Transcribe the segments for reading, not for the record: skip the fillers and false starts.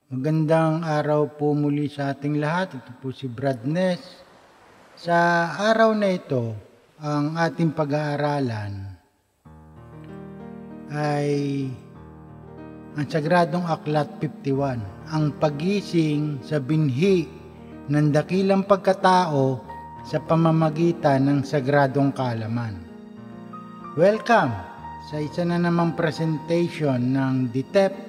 Magandang araw po muli sa ating lahat. Ito po si Brad Ness. Sa araw na ito, ang ating pag-aaralan ay ang Sagradong Aklat 51, ang paggising sa binhi ng dakilang pagkatao sa pamamagitan ng Sagradong Kaalaman. Welcome sa isa na namang presentation ng DTEP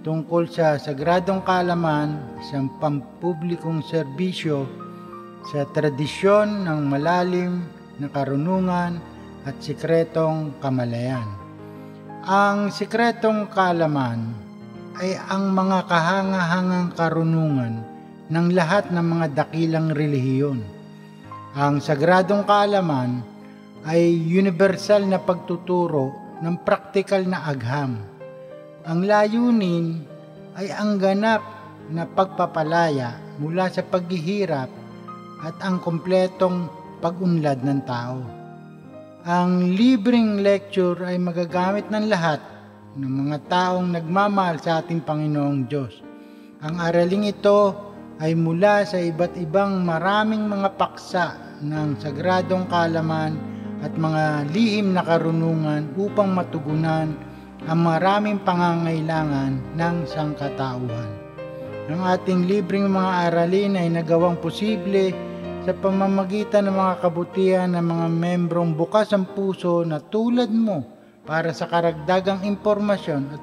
tungkol sa Sagradong Kaalaman, isang pampublikong serbisyo sa tradisyon ng malalim na karunungan at sikretong kamalayan. Ang sikretong kaalaman ay ang mga kahangahangang karunungan ng lahat ng mga dakilang relihiyon. Ang Sagradong Kaalaman ay universal na pagtuturo ng praktikal na agham. Ang layunin ay ang ganap na pagpapalaya mula sa paghihirap at ang kompletong pag-unlad ng tao. Ang libreng lecture ay magagamit ng lahat ng mga taong nagmamahal sa ating Panginoong Diyos. Ang araling ito ay mula sa iba't ibang maraming mga paksa ng Sagradong Kaalaman at mga lihim na karunungan upang matugunan ang maraming pangangailangan ng sangkatauhan. Ang ating libreng mga aralin ay nagawang posible sa pamamagitan ng mga kabutihan ng mga membrong bukas ang puso na tulad mo para sa karagdagang impormasyon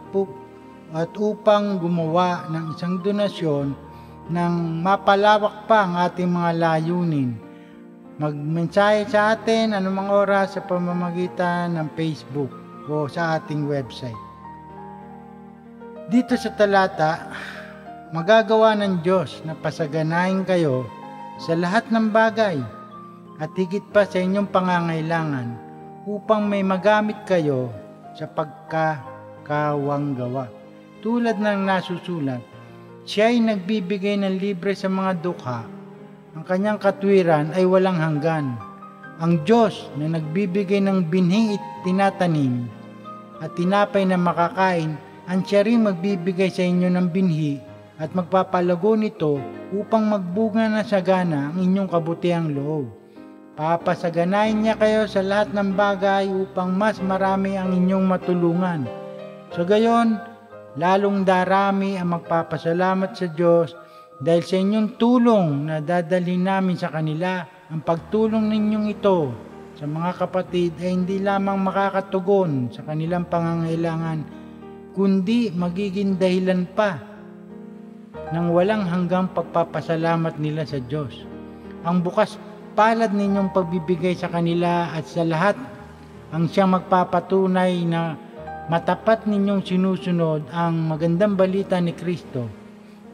at upang gumawa ng isang donasyon nang mapalawak pa ang ating mga layunin. Magmensahe sa atin anumang oras sa pamamagitan ng Facebook o sa ating website. Dito sa talata, magagawa ng Diyos na pasaganahin kayo sa lahat ng bagay at higit pa sa inyong pangangailangan upang may magamit kayo sa pagkakawanggawa. Tulad ng nasusulat, siya ay nagbibigay ng libre sa mga dukha. Ang kanyang katwiran ay walang hanggan. Ang Diyos na nagbibigay ng binhi at tinatanim at tinapay na makakain, ang siya rin magbibigay sa inyo ng binhi at magpapalago nito upang magbunga na sagana ang inyong kabutihang loob. Papasaganahin niya kayo sa lahat ng bagay upang mas marami ang inyong matulungan. So gayon, lalong darami ang magpapasalamat sa Diyos dahil sa inyong tulong na dadalhin namin sa kanila. Ang pagtulong ninyong ito sa mga kapatid ay hindi lamang makakatugon sa kanilang pangangailangan, kundi magiging dahilan pa ng walang hanggang pagpapasalamat nila sa Diyos. Ang bukas palad ninyong pagbibigay sa kanila at sa lahat ang siyang magpapatunay na matapat ninyong sinusunod ang magandang balita ni Kristo.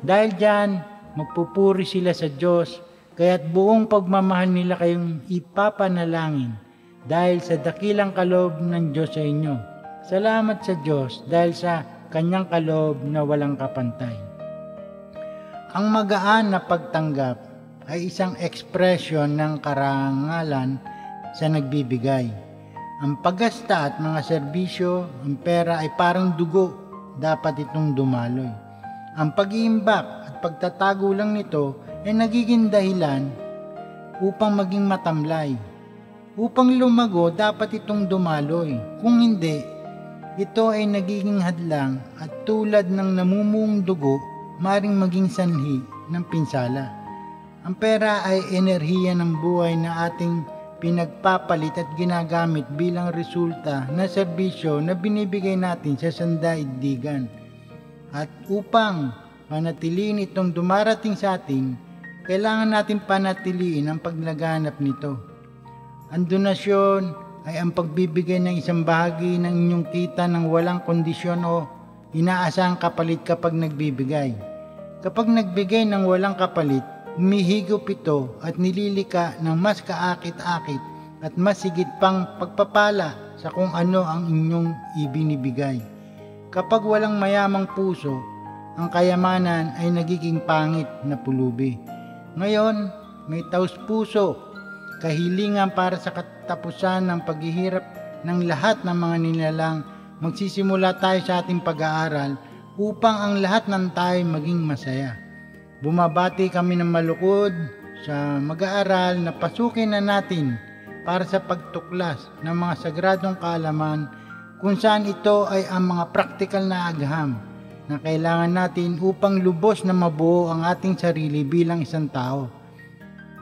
Dahil diyan, magpupuri sila sa Diyos, kaya't buong pagmamahal nila kayong ipapanalangin dahil sa dakilang kaloob ng Diyos sa inyo. Salamat sa Diyos dahil sa kanyang kaloob na walang kapantay. Ang magaan na pagtanggap ay isang ekspresyon ng karangalan sa nagbibigay. Ang paggasta at mga serbisyo, ang pera ay parang dugo, dapat itong dumaloy. Ang pag-iimbak at pagtatago lang nito ay nagiging dahilan upang maging matamlay. Upang lumago, dapat itong dumaloy. Kung hindi, ito ay nagiging hadlang at tulad ng namumuong dugo, maring maging sanhi ng pinsala. Ang pera ay enerhiya ng buhay na ating pinagpapalit at ginagamit bilang resulta na serbisyo na binibigay natin sa sandaigdigan. At upang manatiliin itong dumarating sa atin, kailangan natin panatiliin ang paglaganap nito. Ang donasyon ay ang pagbibigay ng isang bahagi ng inyong kita ng walang kondisyon o inaasahang kapalit kapag nagbibigay. Kapag nagbigay ng walang kapalit, humihigop ito at nililika ng mas kaakit-akit at mas higit pang pagpapala sa kung ano ang inyong ibinibigay. Kapag walang mayamang puso, ang kayamanan ay nagiging pangit na pulubi. Ngayon, may taus-puso, kahilingan para sa katapusan ng paghihirap ng lahat ng mga nilalang. Magsisimula tayo sa ating pag-aaral upang ang lahat ng tayo maging masaya. Bumabati kami ng malukod sa mag-aaral na pasukin na natin para sa pagtuklas ng mga sagradong kaalaman kung saan ito ay ang mga praktikal na agham na kailangan natin upang lubos na mabuo ang ating sarili bilang isang tao.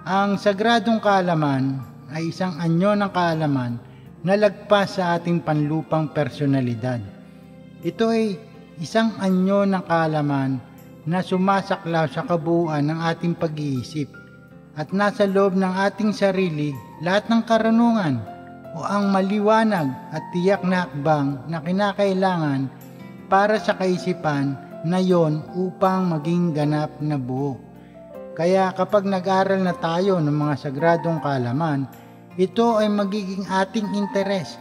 Ang sagradong kaalaman ay isang anyo ng kaalaman na lagpas sa ating panlupang personalidad. Ito ay isang anyo ng kaalaman na sumasaklaw sa kabuuan ng ating pag-iisip at nasa loob ng ating sarili lahat ng karunungan o ang maliwanag at tiyak na hakbang na kinakailangan para sa kaisipan na yon upang maging ganap na buo. Kaya kapag nag-aral na tayo ng mga sagradong kaalaman, ito ay magiging ating interes.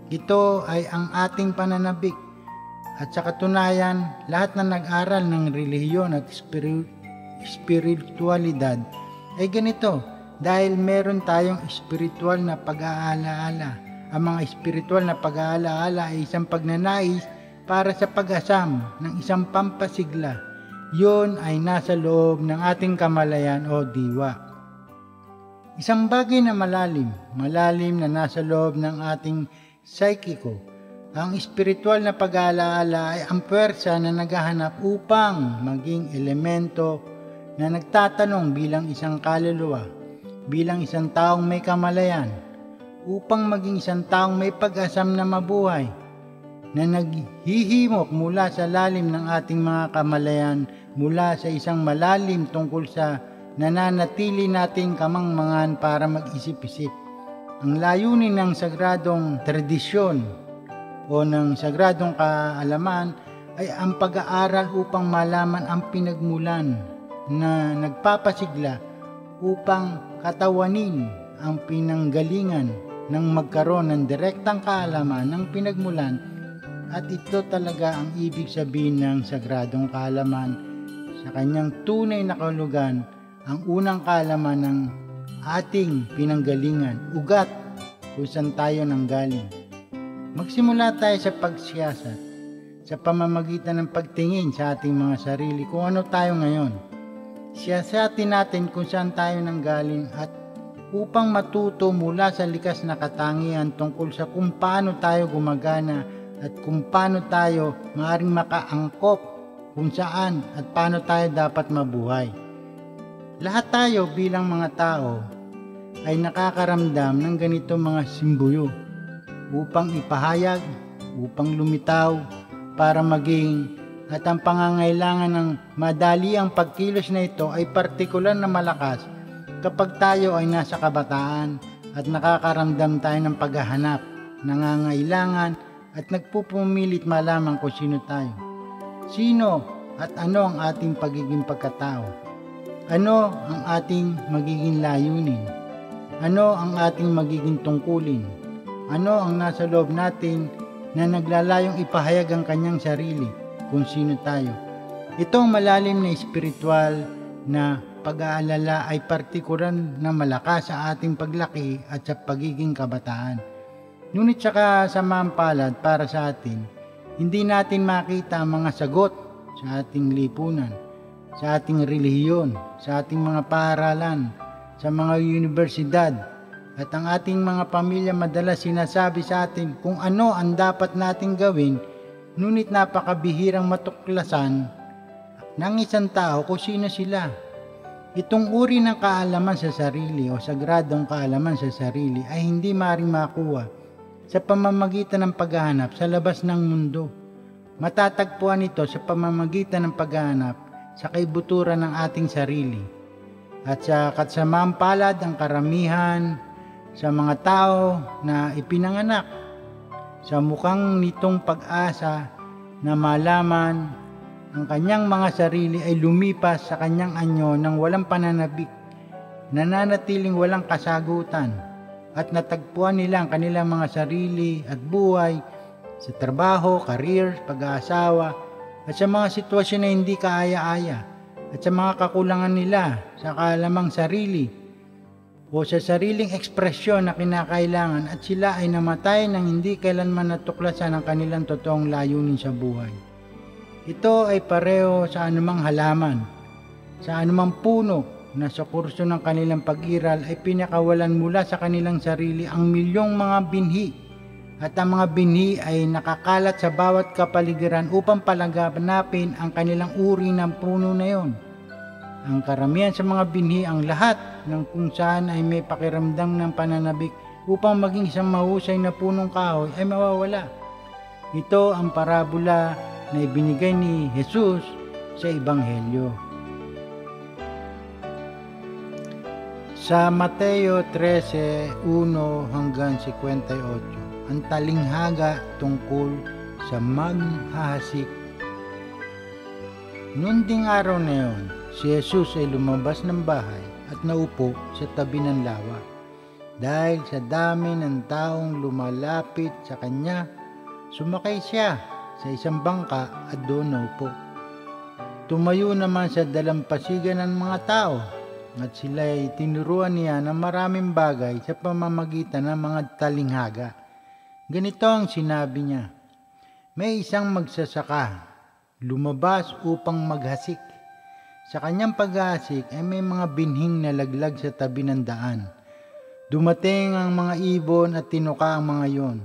Ito ay ang ating pananabik. At sa katunayan, lahat na nag-aral ng relihiyon at spiritualidad ay ganito dahil meron tayong spiritual na pag-aalaala. Ang mga spiritual na pag-aalaala ay isang pagnanais para sa pag-asam ng isang pampasigla. Yun ay nasa loob ng ating kamalayan o diwa. Isang bagay na malalim na nasa loob ng ating psychiko. Ang espiritual na pag-aalaala ay ang puwersa na naghahanap upang maging elemento na nagtatanong bilang isang kaluluwa, bilang isang taong may kamalayan, upang maging isang taong may pag-asam na mabuhay, na naghihimok mula sa lalim ng ating mga kamalayan, mula sa isang malalim tungkol sa nananatili nating kamangmangan para mag-isip-isip. Ang layunin ng sagradong tradisyon o ng sagradong kaalaman ay ang pag-aaral upang malaman ang pinagmulan na nagpapasigla upang katawanin ang pinanggalingan ng magkaroon ng direktang kaalaman ng pinagmulan. At ito talaga ang ibig sabihin ng sagradong kaalaman sa kanyang tunay na kahulugan, ang unang kaalaman ng ating pinanggalingan, ugat kung saan tayo nanggaling. Magsimula tayo sa pagsiyasat sa pamamagitan ng pagtingin sa ating mga sarili kung ano tayo ngayon. Siyasatin natin kung saan tayo nanggaling at upang matuto mula sa likas na katangian tungkol sa kung paano tayo gumagana at kung paano tayo maaaring makaangkop kung saan at paano tayo dapat mabuhay. Lahat tayo bilang mga tao ay nakakaramdam ng ganito mga simbuyo upang ipahayag, upang lumitaw, para maging, at ang pangangailangan ng madali ang pagkilos na ito ay partikular na malakas kapag tayo ay nasa kabataan at nakakaramdam tayo ng paghahanap, nangangailangan at nagpupumilit malaman kung sino tayo. Sino at ano ang ating pagiging pagkatao? Ano ang ating magiging layunin? Ano ang ating magiging tungkulin? Ano ang nasa loob natin na naglalayong ipahayag ang kanyang sarili kung sino tayo? Itong malalim na espiritual na pag-aalala ay partikular na malakas sa ating paglaki at sa pagiging kabataan. Ngunit saka sa mampalad para sa atin, hindi natin makita ang mga sagot sa ating lipunan, sa ating relihiyon, sa ating mga paaralan, sa mga universidad, at ang ating mga pamilya madalas sinasabi sa atin kung ano ang dapat nating gawin, ngunit napakabihirang matuklasan ng isang tao kung sino sila. Itong uri ng kaalaman sa sarili o sagradong kaalaman sa sarili ay hindi maaaring makuha sa pamamagitan ng paghahanap sa labas ng mundo. Matatagpuan ito sa pamamagitan ng paghahanap sa kaibuturan ng ating sarili. At sa kasamang palad ang karamihan sa mga tao na ipinanganak sa mukhang nitong pag-asa na malaman ang kanyang mga sarili ay lumipas sa kanyang anyo ng walang pananabik, nananatiling walang kasagutan, at natagpuan nila ang kanilang mga sarili at buhay sa trabaho, career, pag-aasawa, at sa mga sitwasyon na hindi kaaya-aya, at sa mga kakulangan nila sa kaalamang sarili o sa sariling ekspresyon na kinakailangan, at sila ay namatay nang hindi kailanman natuklasan ang kanilang totoong layunin sa buhay. Ito ay pareho sa anumang halaman, sa anumang puno na sa kurso ng kanilang pag-iral ay pinakawalan mula sa kanilang sarili ang milyong mga binhi, at ang mga binhi ay nakakalat sa bawat kapaligiran upang palaganapin ang kanilang uri ng puno na yon. Ang karamihan sa mga binhi, ang lahat ng kung saan ay may pakiramdam ng pananabik upang maging isang mahusay na punong kahoy ay mawawala. Ito ang parabola na ibinigay ni Jesus sa Ebanghelyo. Sa Mateo 13:1 hanggang 58, ang talinghaga tungkol sa maghahasik. Noon ding araw na yon, si Jesus ay lumabas ng bahay at naupo sa tabi ng lawa. Dahil sa dami ng taong lumalapit sa kanya, sumakay siya sa isang bangka at doon naupo. Tumayo naman sa dalampasigan ng mga tao at sila ay tinuruan niya ng maraming bagay sa pamamagitan ng mga talinghaga. Ganito ang sinabi niya: may isang magsasaka lumabas upang maghasik. Sa kanyang paghasik ay may mga binhing nalaglag sa tabi ng daan. Dumating ang mga ibon at tinuka ang mga iyon.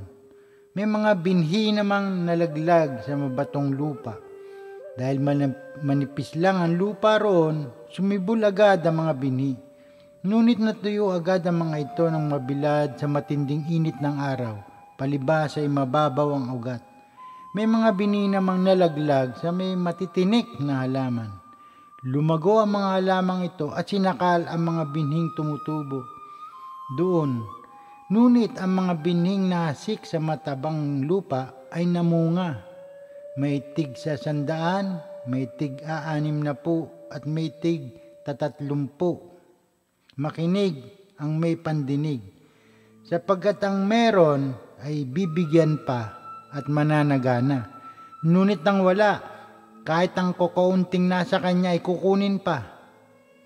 May mga binhi namang nalaglag sa mabatong lupa. Dahil manipis lang ang lupa roon, sumibol agad ang mga binhi. Ngunit natuyo agad ang mga ito ng mabilad sa matinding init ng araw, palibhas ay mababaw ang ugat. May mga binhi namang nalaglag sa may matitinik na halaman. Lumago ang mga halamang ito at sinakal ang mga binhing tumutubo doon. Ngunit ang mga binhing nasik sa matabang lupa ay namunga. May tig 100, may tig 60, at may tig 30. Makinig ang may pandinig, sapagkat ang meron ay bibigyan pa at mananagana. Ngunit ang wala, kahit ang kukaunting nasa kanya ay kukunin pa.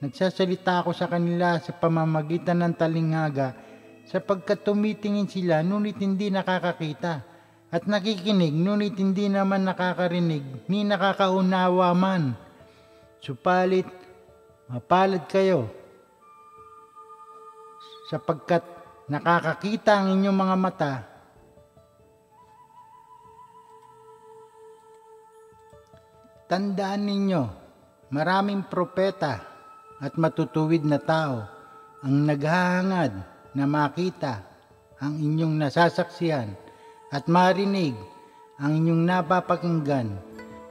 Nagsasalita ako sa kanila sa pamamagitan ng talinghaga, sapagkat tumitingin sila ngunit hindi nakakakita, at nakikinig ngunit hindi naman nakakarinig ni nakakaunawa man. Supalit mapalad kayo, sapagkat nakakakita ang inyong mga mata Tandaan ninyo, maraming propeta at matutuwid na tao ang naghahangad na makita ang inyong nasasaksihan at marinig ang inyong napapakinggan,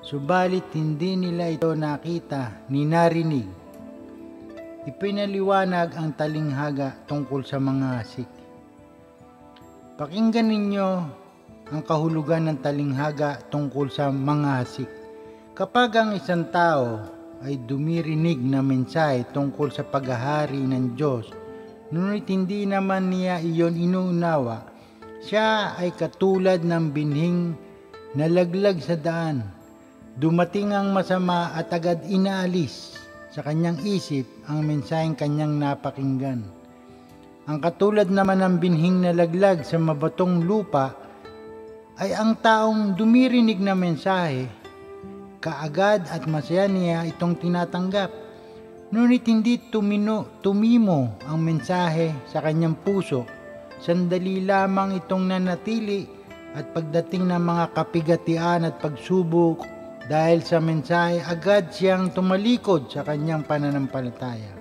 subalit hindi nila ito nakita ni narinig. Ipinaliwanag ang talinghaga tungkol sa mga hasik. Pakinggan ninyo ang kahulugan ng talinghaga tungkol sa mga hasik. Kapag ang isang tao ay dumirinig na mensahe tungkol sa paghahari ng Diyos, ngunit hindi naman niya iyon inuunawa, siya ay katulad ng binhing nalaglag sa daan. Dumating ang masama at agad inaalis sa kanyang isip ang mensaheng kanyang napakinggan. Ang katulad naman ng binhing nalaglag sa mabatong lupa ay ang taong dumirinig na mensahe, kaagad at masaya niya itong tinatanggap. Ngunit hindi tumimo ang mensahe sa kanyang puso. Sandali lamang itong nanatili at pagdating ng mga kapigatian at pagsubok dahil sa mensahe, agad siyang tumalikod sa kanyang pananampalataya.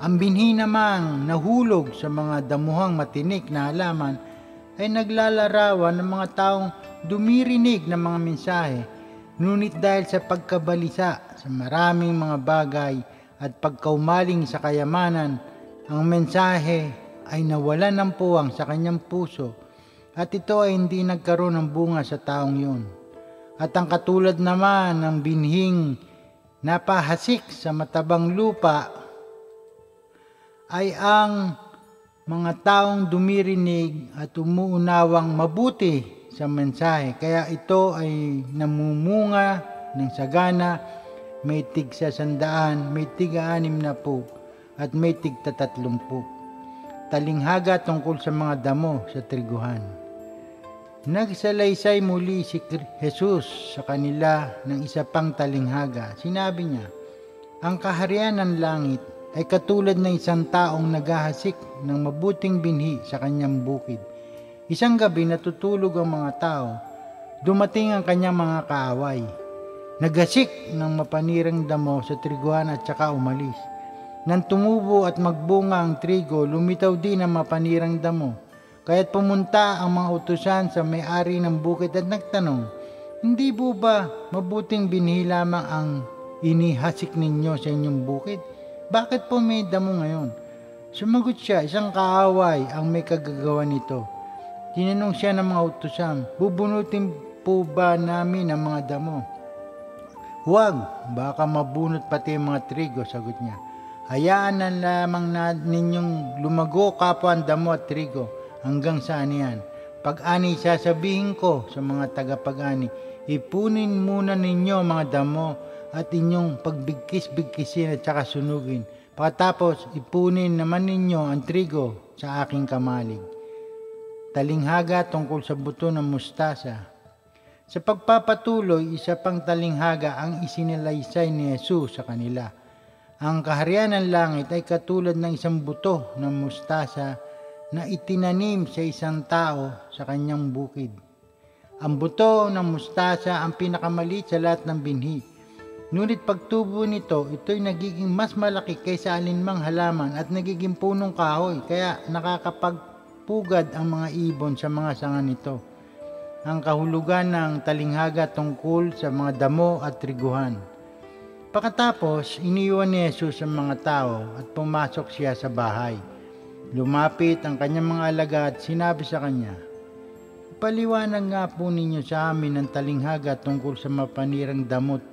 Ang binhi namang nahulog sa mga damuhang matinik na halaman ay naglalarawan ng mga taong dumirinig ng mga mensahe, ngunit dahil sa pagkabalisa sa maraming mga bagay at pagkaumaling sa kayamanan, ang mensahe ay nawalan ng puwang sa kanyang puso at ito ay hindi nagkaroon ng bunga sa taong yun. At ang katulad naman ng binhing napahasik sa matabang lupa ay ang mga taong dumirinig at umuunawang mabuti sa mensahe. Kaya ito ay namumunga ng sagana, may tig 100, may tig 60, at may tig 30. Talinghaga tungkol sa mga damo sa triguhan. Nagsalaysay muli si Jesus sa kanila ng isa pang talinghaga. Sinabi niya, ang kaharian ng langit ay katulad ng isang taong naghahasik ng mabuting binhi sa kanyang bukid. Isang gabi natutulog ang mga tao, dumating ang kanyang mga kaaway. Naghasik ng mapanirang damo sa triguhan at saka umalis. Nang tumubo at magbunga ang trigo, lumitaw din ang mapanirang damo. Kaya't pumunta ang mga utusan sa may-ari ng bukid at nagtanong, hindi po ba mabuting binhi lamang ang inihasik ninyo sa inyong bukid? Bakit po may damo ngayon? Sumagot siya, isang kaaway ang may kagagawa nito. Tinanong siya ng mga utusan, bubunutin po ba namin ang mga damo? Huwag, baka mabunot pati ang mga trigo, sagot niya. Hayaan na lamang ninyong lumago kapwa ang damo at trigo. Hanggang saan yan? Pag-ani sasabihin ko sa mga tagapag-ani, ipunin muna ninyo mga damo at inyong pagbigkis-bigkisin at saka sunugin. Pagkatapos, ipunin naman ninyo ang trigo sa aking kamalig. Talinghaga tungkol sa buto ng mustasa. Sa pagpapatuloy, isa pang talinghaga ang isinalaysay ni Jesus sa kanila. Ang kaharian ng langit ay katulad ng isang buto ng mustasa na itinanim sa isang tao sa kanyang bukid. Ang buto ng mustasa ang pinakamaliit sa lahat ng binhi. Ngunit pagtubo nito, ito'y nagiging mas malaki kaysa alinmang halaman at nagiging punong kahoy, kaya nakakapagpugad ang mga ibon sa mga sanga nito. Ang kahulugan ng talinghaga tungkol sa mga damo at triguhan. Pagkatapos, iniwan ni Jesus ang mga tao at pumasok siya sa bahay. Lumapit ang kanyang mga alagad at sinabi sa kanya, paliwanag nga po ninyo sa amin ang talinghaga tungkol sa mapanirang damot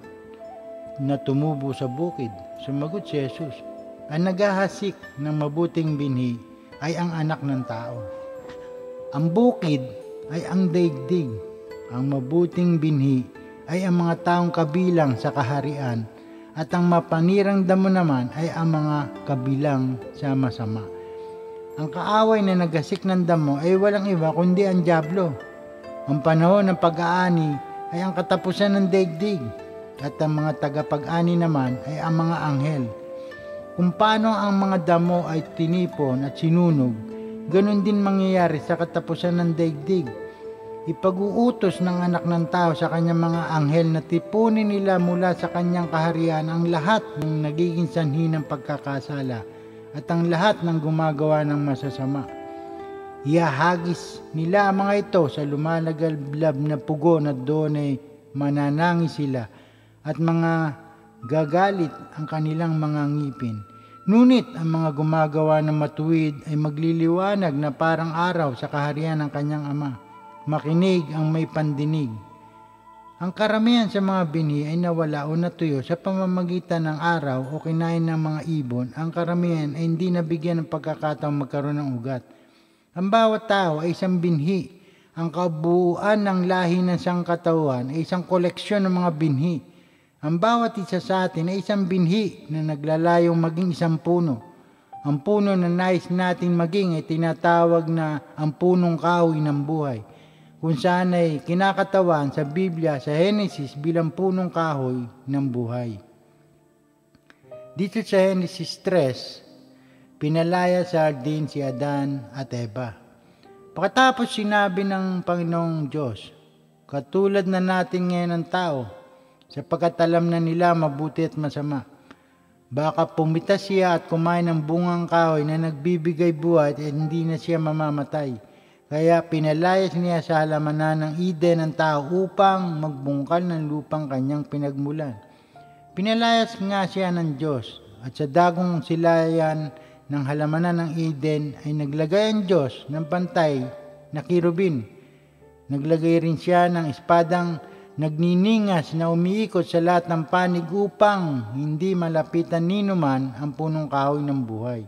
na tumubo sa bukid. Sumagot si Jesus, ang naghahasik ng mabuting binhi ay ang anak ng tao. Ang bukid ay ang daigdig. Ang mabuting binhi ay ang mga taong kabilang sa kaharian at ang mapanirang damo naman ay ang mga kabilang sa masama. Ang kaaway na naghasik ng damo ay walang iba kundi ang dyablo. Ang panahon ng pag-aani ay ang katapusan ng daigdig at ang mga tagapag-ani naman ay ang mga anghel. Kung paano ang mga damo ay tinipon at sinunog, ganun din mangyayari sa katapusan ng daigdig. Ipag-uutos ng anak ng tao sa kanyang mga anghel na tipunin nila mula sa kanyang kaharian ang lahat ng nagiging sanhi ng pagkakasala at ang lahat ng gumagawa ng masasama. Ihahagis nila ang mga ito sa lumalagablab na pugon at doon ay mananangis sila at mga gagalit ang kanilang mga ngipin. Ngunit ang mga gumagawa ng matuwid ay magliliwanag na parang araw sa kaharian ng kanyang ama. Makinig ang may pandinig. Ang karamihan sa mga binhi ay nawala o natuyo sa pamamagitan ng araw o kinain ng mga ibon. Ang karamihan ay hindi nabigyan ng pagkakataong magkaroon ng ugat. Ang bawat tao ay isang binhi. Ang kabuuan ng lahi ng sangkatawan ay isang koleksyon ng mga binhi. Ang bawat isa sa atin ay isang binhi na naglalayong maging isang puno. Ang puno na nais nating maging ay tinatawag na ang punong kahoy ng buhay, kung saan ay kinakatawan sa Biblia sa Genesis bilang punong kahoy ng buhay. Dito sa Genesis 3, pinalaya sa hardin si Adan at Eva. Pagkatapos sinabi ng Panginoong Diyos, katulad na natin ngayon ang tao, sapagkat alam na nila mabuti at masama. Baka pumitas siya at kumain ng bungang kahoy na nagbibigay buhay at hindi na siya mamamatay. Kaya pinalayas niya sa halamanan ng Eden ang tao upang magbungkal ng lupang kanyang pinagmulan. Pinalayas nga siya ng Diyos at sa dagong silayan ng halamanan ng Eden ay naglagay ang Diyos ng pantay na kirubin. Naglagay rin siya ng espadang nagniningas na umiikot sa lahat ng panig upang hindi malapitan ninuman ang punong kahoy ng buhay.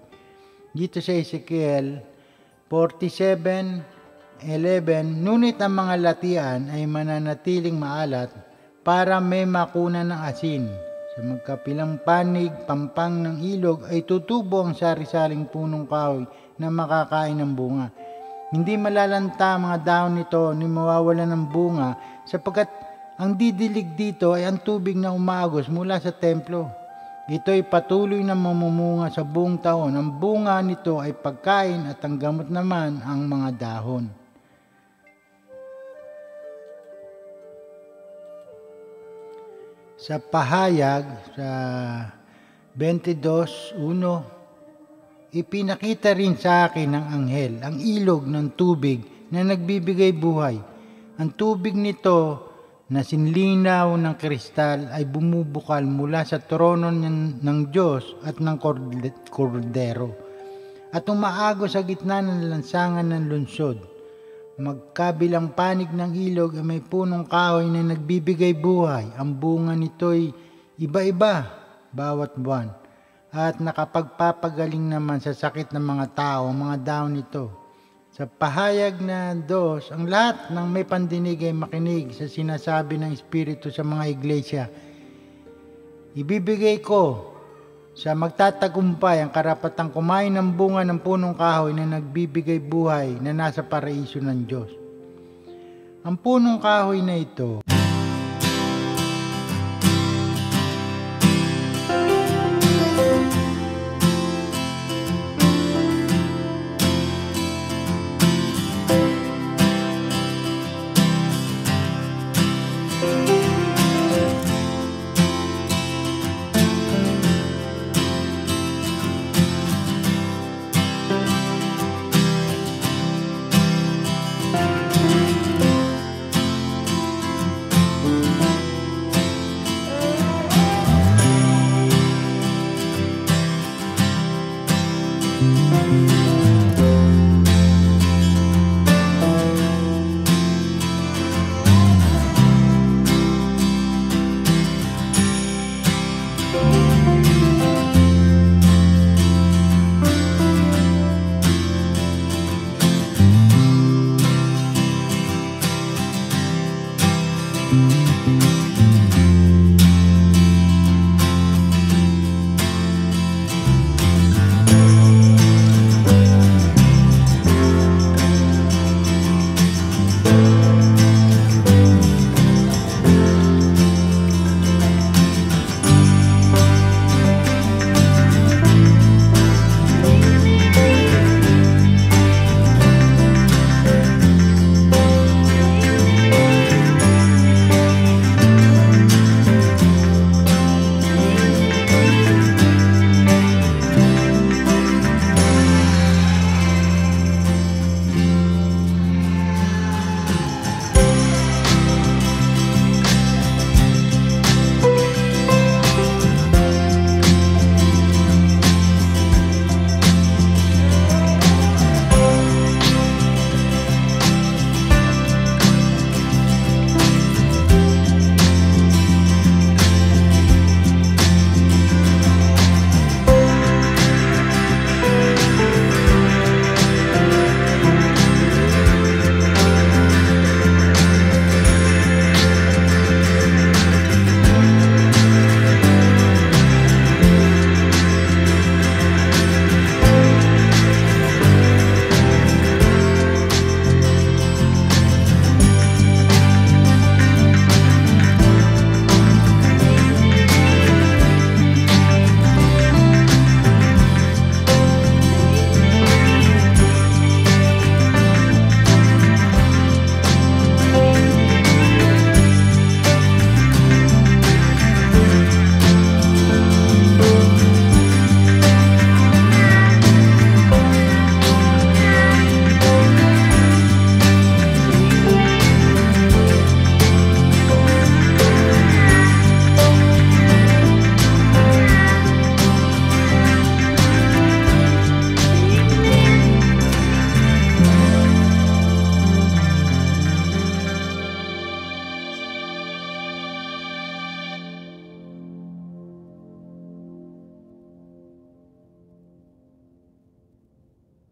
Dito sa Ezekiel 47:11, ngunit ang mga latian ay mananatiling maalat para may makunan ng asin. Sa magkapilang panig, pampang ng ilog ay tutubo ang sari-saring punong kahoy na makakain ng bunga. Hindi malalanta ang mga dahon nito ni mawawala ng bunga sapagkat ang didilig dito ay ang tubig na umaagos mula sa templo. Ito ay patuloy na mamumunga sa buong taon. Ang bunga nito ay pagkain at ang gamot naman ang mga dahon. Sa pahayag sa 22:1, ipinakita rin sa akin ng anghel ang ilog ng tubig na nagbibigay buhay. Ang tubig nito na sinlinaw ng kristal ay bumubukal mula sa trono ng Diyos at ng Kordero at umaagos sa gitna ng lansangan ng lungsod. Magkabilang panig ng ilog ay may punong kahoy na nagbibigay buhay. Ang bunga nito'y iba-iba bawat buwan at nakapagpapagaling naman sa sakit ng mga tao ang mga dahon nito. Sa pahayag na 2, ang lahat ng may pandinig ay makinig sa sinasabi ng Espiritu sa mga iglesia. Ibibigay ko sa magtatagumpay ang karapatang kumain ng bunga ng punong kahoy na nagbibigay buhay na nasa paraiso ng Diyos. Ang punong kahoy na ito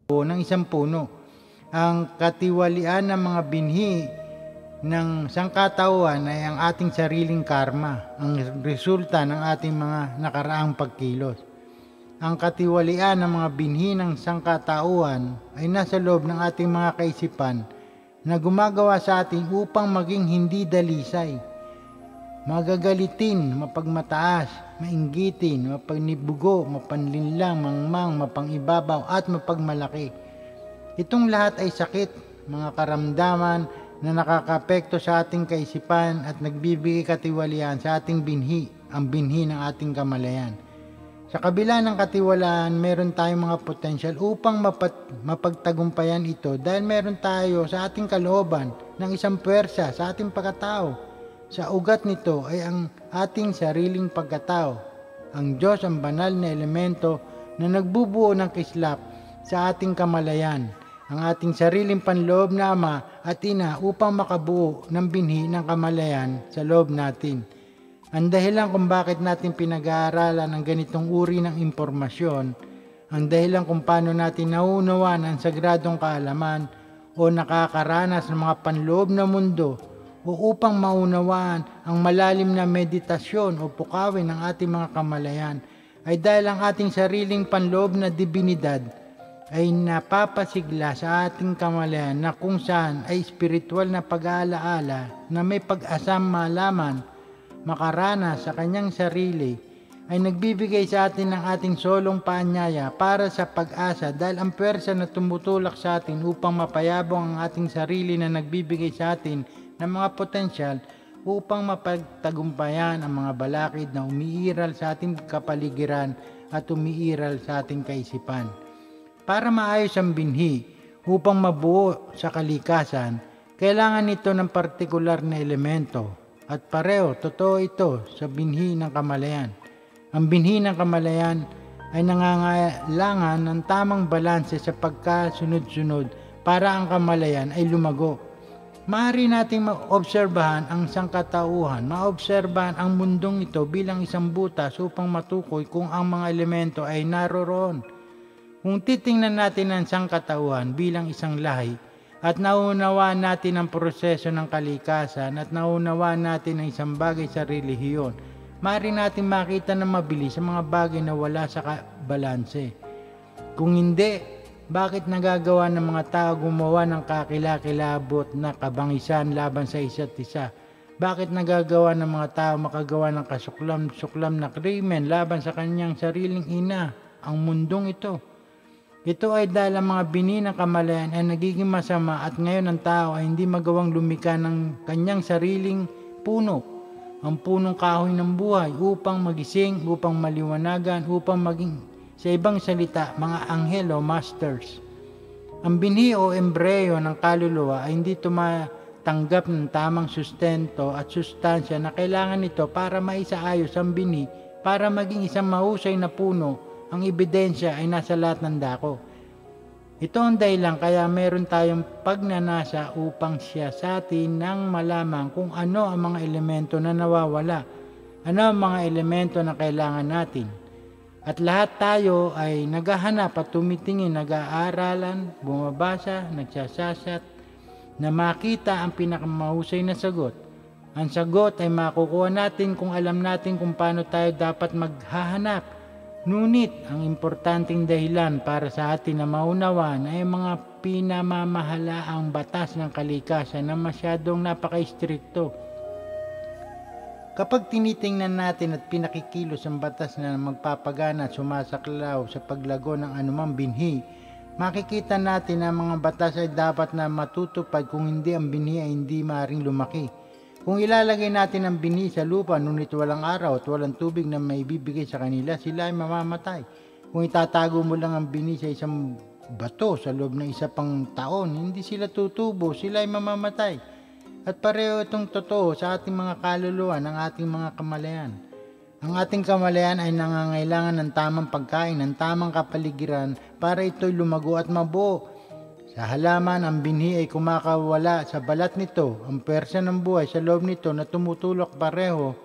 ng isang puno. Ang katiwalian ng mga binhi ng sangkatauhan ay ang ating sariling karma, ang resulta ng ating mga nakaraang pagkilos. Ang katiwalian ng mga binhi ng sangkatauhan ay nasa loob ng ating mga kaisipan na gumagawa sa atin upang maging hindi dalisay, magagalitin, mapagmataas, mainggitin, mapagnibugo, mapanlinlang, mangmang, mapangibabaw at mapagmalaki. Itong lahat ay sakit, mga karamdaman na nakakapekto sa ating kaisipan at nagbibigay katiwalian sa ating binhi, ang binhi ng ating kamalayan. Sa kabila ng katiwalaan, meron tayong mga potensyal upang mapagtagumpayan ito dahil meron tayo sa ating kalooban ng isang puwersa sa ating pagkatao. Sa ugat nito ay ang ating sariling pagkatao. Ang Diyos ang banal na elemento na nagbubuo ng kislap sa ating kamalayan, ang ating sariling panloob na ama at ina upang makabuo ng binhi ng kamalayan sa loob natin. Ang dahilan kung bakit natin pinag-aaralan ang ganitong uri ng impormasyon, ang dahilan kung paano natin nauunawaan ang sagradong kaalaman o nakakaranas ng mga panloob na mundo o upang maunawaan ang malalim na meditasyon o pukawin ng ating mga kamalayan ay dahil ang ating sariling panloob na dibinidad ay napapasigla sa ating kamalayan na kung saan ay espiritual na pag-aalaala na may pag-asam malaman makaranas sa kanyang sarili ay nagbibigay sa atin ng ating solong paanyaya para sa pag-asa dahil ang pwersa na tumutulak sa atin upang mapayabong ang ating sarili na nagbibigay sa atin ng mga potensyal upang mapagtagumpayan ang mga balakid na umiiral sa ating kapaligiran at umiiral sa ating kaisipan. Para maayos ang binhi upang mabuo sa kalikasan, kailangan nito ng partikular na elemento. At pareho, totoo ito sa binhi ng kamalayan. Ang binhi ng kamalayan ay nangangailangan ng tamang balanse sa pagkasunod-sunod para ang kamalayan ay lumago. Maaari nating maobserbahan ang sangkatauhan, maobserbahan ang mundong ito bilang isang butas upang matukoy kung ang mga elemento ay naroroon. Kung titingnan natin ang sangkatauhan bilang isang lahi, at naunawaan natin ang proseso ng kalikasan at naunawaan natin ang isang bagay sa relihiyon, maaari natin makita na mabilis ang mga bagay na wala sa balanse. Kung hindi, bakit nagagawa ng mga tao gumawa ng kakilakilabot na kabangisan laban sa isa't isa? Bakit nagagawa ng mga tao makagawa ng kasuklam-suklam na krimen laban sa kanyang sariling ina, ang mundong ito? Ito ay dahil ang mga binhi ng kamalayan ay nagiging masama at ngayon ang tao ay hindi magawang lumika ng kanyang sariling puno, ang punong kahoy ng buhay upang magising, upang maliwanagan, upang maging sa ibang salita, mga anghel o masters. Ang binhi o embryo ng kaluluwa ay hindi tumatanggap ng tamang sustento at sustansya na kailangan nito para maisaayos ang binhi para maging isang mahusay na puno. Ang ebidensya ay nasa lahat ng dako. Ito ang dahilan kaya meron tayong pagnanasa upang siyasatin ng malaman kung ano ang mga elemento na nawawala, ano ang mga elemento na kailangan natin. At lahat tayo ay naghahanap at tumitingin, nag-aaralan, bumabasa, nagsasasat, na makita ang pinakamahusay na sagot. Ang sagot ay makukuha natin kung alam natin kung paano tayo dapat maghahanap. Ngunit ang importanteng dahilan para sa atin na maunawaan ay mga pinamamahalaang batas ng kalikasan na masyadong napaka-istrikto. Kapag tinitingnan natin at pinakikilos ang batas na magpapagana at sumasaklaw sa paglago ng anumang binhi, makikita natin na mga batas ay dapat na matutupad kung hindi ang binhi ay hindi maaaring lumaki. Kung ilalagay natin ang binhi sa lupa ngunit walang araw at walang tubig na maibibigay sa kanila, sila ay mamamatay. Kung itatago mo lang ang binhi sa isang bato sa loob ng isa pang taon, hindi sila tutubo, sila ay mamamatay. At pareho itong totoo sa ating mga kaluluwa ng ating mga kamalayan. Ang ating kamalayan ay nangangailangan ng tamang pagkain, ng tamang kapaligiran para ito'y lumago at mabuo. Sa halaman, ang binhi ay kumakawala sa balat nito, ang pwersa ng buhay sa loob nito na tumutulak pareho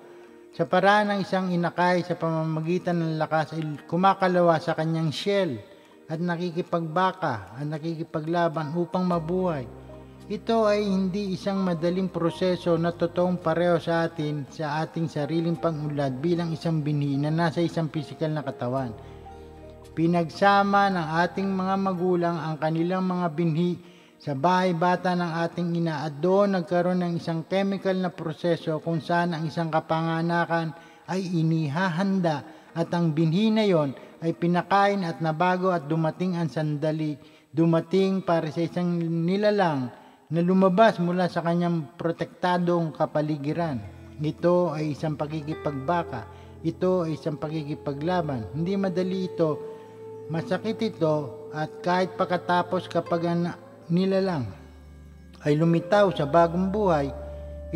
sa paraan ng isang inakay sa pamamagitan ng lakas ay kumakalawa sa kanyang shell at nakikipagbaka at nakikipaglaban upang mabuhay. Ito ay hindi isang madaling proseso na totoong pareho sa atin sa ating sariling pag-unlad bilang isang binhi na nasa isang pisikal na katawan. Pinagsama ng ating mga magulang ang kanilang mga binhi sa bahay bata ng ating ina at doon nagkaroon ng isang chemical na proseso kung saan ang isang kapanganakan ay inihahanda at ang binhi na yon ay pinakain at nabago at dumating ang sandali. Dumating para sa isang nilalang na lumabas mula sa kanyang protektadong kapaligiran. Ito ay isang pakikipagbaka. Ito ay isang pakikipaglaban. Hindi madali ito. Masakit ito at kahit pagkatapos kapag ang nilalang ay lumitaw sa bagong buhay,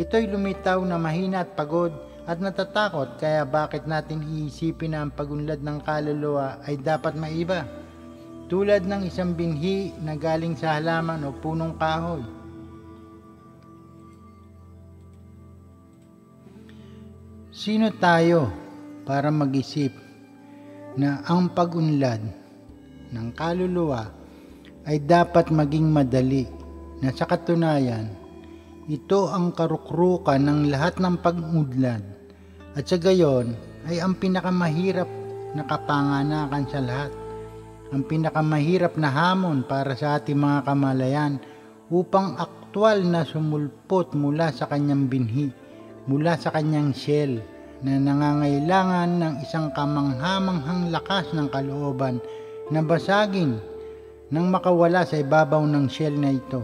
ito ay lumitaw na mahina at pagod at natatakot. Kaya bakit natin iisipin na ang pagunlad ng kaluluwa ay dapat maiba? Tulad ng isang binhi na galing sa halaman o punong kahoy. Sino tayo para mag-isip na ang pag-unlad ng kaluluwa ay dapat maging madali, na sa katunayan, ito ang karukrukan ng lahat ng pag-unlad at sa gayon ay ang pinakamahirap na kapanganakan sa lahat. Ang pinakamahirap na hamon para sa ating mga kamalayan upang aktwal na sumulpot mula sa kanyang binhi, mula sa kanyang shell na nangangailangan ng isang kamanghamanghang lakas ng kalooban na basagin nang makawala sa ibabaw ng shell na ito.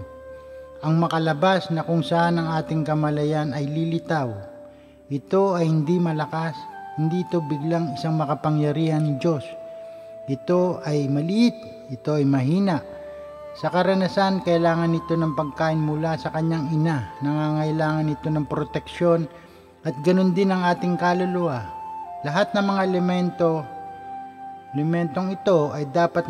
Ang makalabas na kung saan ang ating kamalayan ay lilitaw. Ito ay hindi malakas, hindi ito biglang isang makapangyarihan Diyos. Ito ay maliit, ito ay mahina. Sa karanasan, kailangan ito ng pagkain mula sa kanyang ina. Nangangailangan ito ng proteksyon at ganun din ang ating kaluluwa. Lahat ng mga elementong ito ay dapat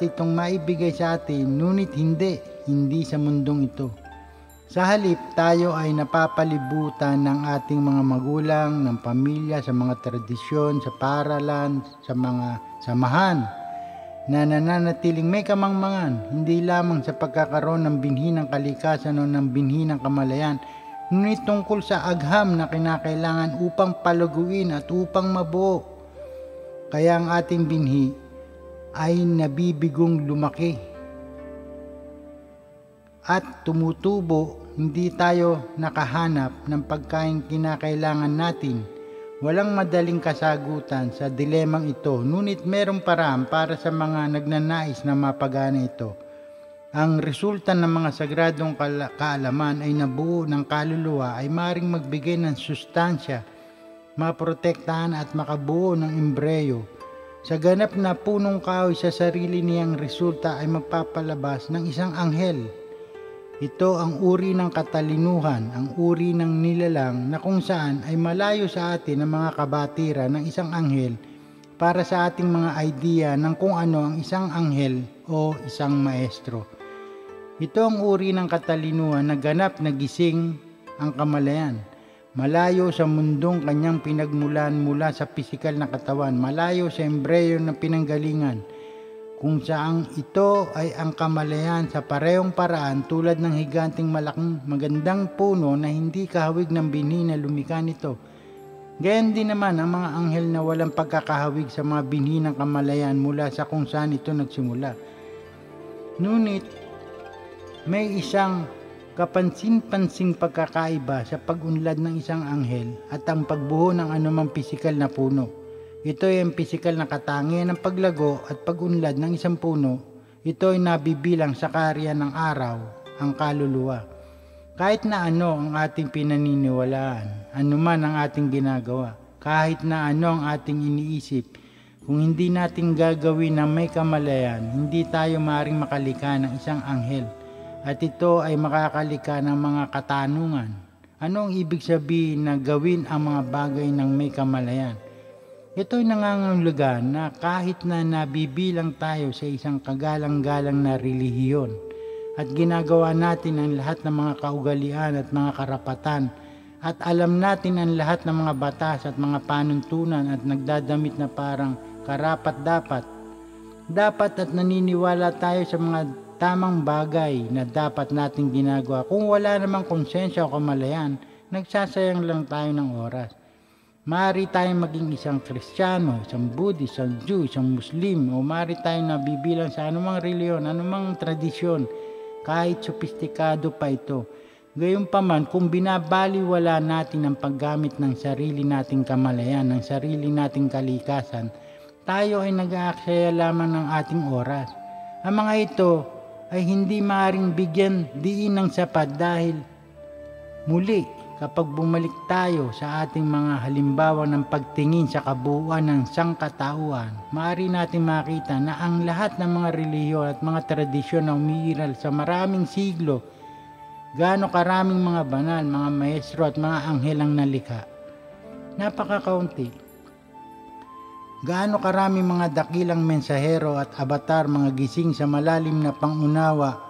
itong maibigay sa atin, ngunit hindi sa mundong ito. Sa halip, tayo ay napapalibutan ng ating mga magulang, ng pamilya, sa mga tradisyon, sa paaralan, sa mga samahan na nananatiling may kamangmangan, hindi lamang sa pagkakaroon ng binhi ng kalikasan o ng binhi ng kamalayan, ngunit tungkol sa agham na kinakailangan upang paluguin at upang mabuo. Kaya ang ating binhi ay nabibigong lumaki at tumutubo. Hindi tayo nakahanap ng pagkain kinakailangan natin. Walang madaling kasagutan sa dilemang ito, ngunit merong paraan para sa mga nagnanais na mapagana ito. Ang resulta ng mga sagradong kaalaman ay nabuo ng kaluluwa ay maaaring magbigay ng sustansya, maprotektahan at makabuo ng embryo. Sa ganap na punong kahoy sa sarili niyang resulta ay magpapalabas ng isang anghel. Ito ang uri ng katalinuhan, ang uri ng nilalang na kung saan ay malayo sa atin ang mga kabatiran ng isang anghel para sa ating mga idea ng kung ano ang isang anghel o isang maestro. Ito ang uri ng katalinuhan na ganap na gising ang kamalayan. Malayo sa mundong kanyang pinagmulan mula sa pisikal na katawan, malayo sa embryo na pinanggalingan, kung saan ito ay ang kamalayan sa parehong paraan tulad ng higanting malaking magandang puno na hindi kahawig ng binhi na lumikha nito. Gayon din naman ang mga anghel na walang pagkakahawig sa mga binhi ng kamalayan mula sa kung saan ito nagsimula. Ngunit may isang kapansin-pansing pagkakaiba sa pag-unlad ng isang anghel at ang pagbuo ng anumang pisikal na puno. Ito ay ang pisikal na katangian ng paglago at pag-unlad ng isang puno. Ito ay nabibilang sa karya ng araw, ang kaluluwa. Kahit na ano ang ating pinaniniwalaan, ano man ang ating ginagawa, kahit na ano ang ating iniisip, kung hindi natin gagawin na may kamalayan, hindi tayo maaaring makalika ng isang anghel. At ito ay makakalika ng mga katanungan. Ano ang ibig sabihin na gawin ang mga bagay ng may kamalayan? Ito ay nangangahulugan na kahit na nabibilang tayo sa isang kagalang-galang na relihiyon at ginagawa natin ang lahat ng mga kaugalian at mga karapatan at alam natin ang lahat ng mga batas at mga panuntunan at nagdadamit na parang karapat-dapat at naniniwala tayo sa mga tamang bagay na dapat nating ginagawa. Kung wala namang konsensya o kamalayan, nagsasayang lang tayo ng oras. Maaari tayong maging isang Kristiyano, isang Buddhist, isang Jew, isang Muslim, o maaari tayong nabibilang sa anumang reliyon, anumang tradisyon, kahit sopistikado pa ito. Gayunpaman, kung binabaliwala natin ang paggamit ng sarili nating kamalayan, ng sarili nating kalikasan, tayo ay nag-aaksaya lamang ng ating oras. Ang mga ito ay hindi maaaring bigyan diin ng sapat dahil muli, kapag bumalik tayo sa ating mga halimbawa ng pagtingin sa kabuuan ng sangkatauhan, maaari natin makita na ang lahat ng mga relihiyon at mga tradisyon na umiiral sa maraming siglo, gaano karaming mga banal, mga maestro at mga anghel ang nalikha. Napakakaunti. Gaano karaming mga dakilang mensahero at avatar, mga gising sa malalim na pangunawa,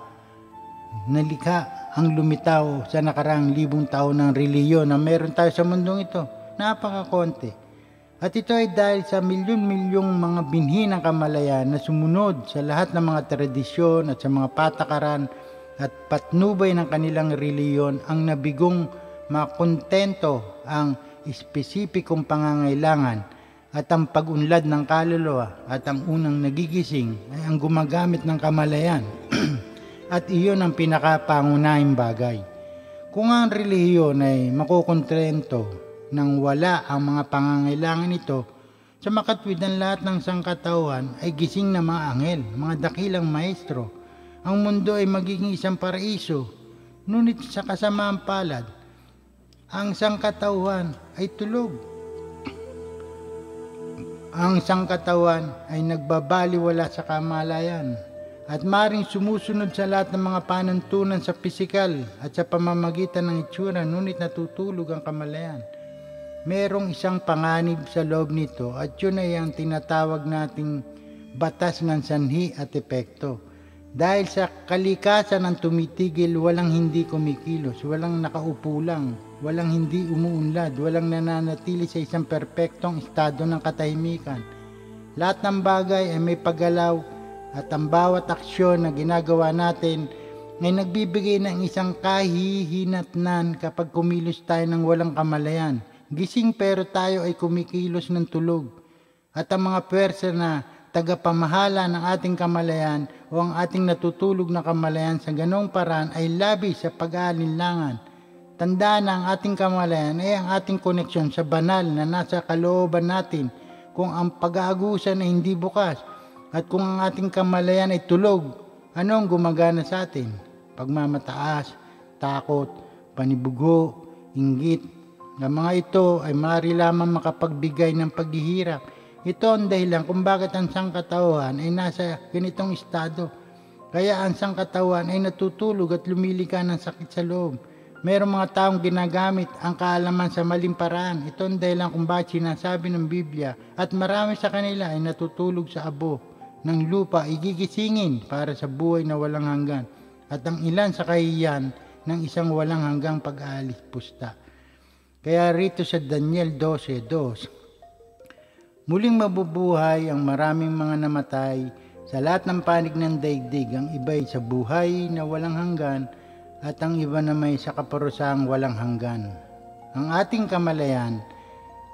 nalikha ang lumitaw sa nakaraang 1,000 taon ng relihiyon na meron tayo sa mundong ito. Napakakonti. At ito ay dahil sa milyon-milyong mga binhi ng kamalayan na sumunod sa lahat ng mga tradisyon at sa mga patakaran at patnubay ng kanilang relihiyon ang nabigong makontento ang espesipikong pangangailangan at ang pag-unlad ng kaluluwa at ang unang nagigising ay ang gumagamit ng kamalayan. At iyon ang pinakapangunahing bagay. Kung ang relihiyon ay makukontrento nang wala ang mga pangangailangan nito, sa makatwid ng lahat ng sangkatauhan ay gising na mga anghel, mga dakilang maestro. Ang mundo ay magiging isang paraiso, ngunit sa kasamaang palad, ang sangkatauhan ay tulog. Ang sangkatauhan ay nagbabaliwala sa kamalayan at maring sumusunod sa lahat ng mga panuntunan sa pisikal at sa pamamagitan ng itsura, ngunit natutulog ang kamalayan. Merong isang panganib sa loob nito at yun ay ang tinatawag nating batas ng sanhi at epekto. Dahil sa kalikasan ng tumitigil, walang hindi kumikilos, walang nakaupo lang, walang hindi umuunlad, walang nananatili sa isang perpektong estado ng katahimikan. Lahat ng bagay ay may paggalaw at ang bawat aksyon na ginagawa natin ay nagbibigay ng isang kahihinatnan kapag kumilos tayo ng walang kamalayan. Gising pero tayo ay kumikilos ng tulog. At ang mga pwersa na tagapamahala ng ating kamalayan o ang ating natutulog na kamalayan sa ganong paraan ay labis sa pag-aalinlangan. Tandaan na ang ating kamalayan ay ang ating koneksyon sa banal na nasa kalooban natin. Kung ang pag-aagusan ay hindi bukas, at kung ang ating kamalayan ay tulog, ano ang gumagana sa atin? Pagmamataas, takot, panibugo, inggit. Ang mga ito ay maaari lamang makapagbigay ng paghihirap. Ito ang dahilan kung bakit ang sangkatauhan ay nasa ganitong estado. Kaya ang sangkatauhan ay natutulog at lumilika ng sakit sa loob. Mayroong mga taong ginagamit ang kaalaman sa maling paraan. Ito ang dahilan kung bakit sinasabi ng Biblia at marami sa kanila ay natutulog sa abo ng lupa, igigisingin para sa buhay na walang hanggan, at ang ilan sa kahihiyan ng isang walang hanggang pag-aalis pusta. Kaya rito sa Daniel 12:2, muling mabubuhay ang maraming mga namatay sa lahat ng panig ng daigdig, ang iba'y sa buhay na walang hanggan at ang iba na may sa kaparusahang walang hanggan. Ang ating kamalayan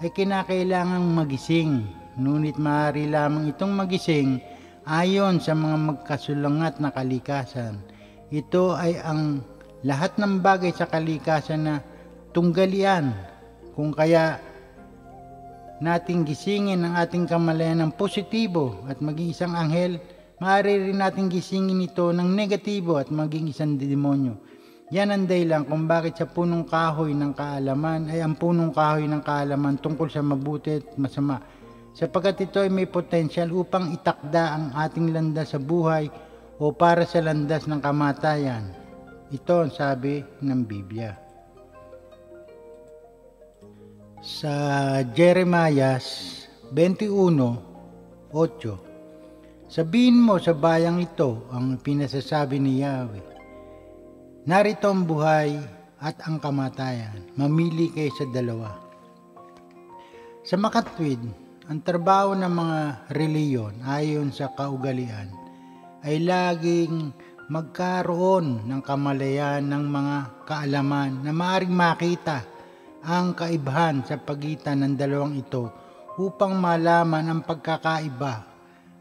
ay kinakailangang magising, ngunit maaari lamang itong magising ayon sa mga magkasulangat na kalikasan. Ito ay ang lahat ng bagay sa kalikasan na tunggalian. Kung kaya nating gisingin ang ating kamalayan ng positibo at maging isang anghel, maaari rin nating gisingin ito ng negatibo at maging isang demonyo. Yan ang dahilan kung bakit sa punong kahoy ng kaalaman ay ang punong kahoy ng kaalaman tungkol sa mabuti at masama, sapagkat ito ay may potensyal upang itakda ang ating landas sa buhay o para sa landas ng kamatayan. Ito ang sabi ng Biblia. Sa Jeremiah 21:8, sabihin mo sa bayang ito ang pinasasabi ni Yahweh, narito ang buhay at ang kamatayan, mamili kayo sa dalawa. Sa makatwid, ang trabaho ng mga reliyon ayon sa kaugalian ay laging magkaroon ng kamalayan ng mga kaalaman na maaaring makita ang kaibahan sa pagitan ng dalawang ito upang malaman ang pagkakaiba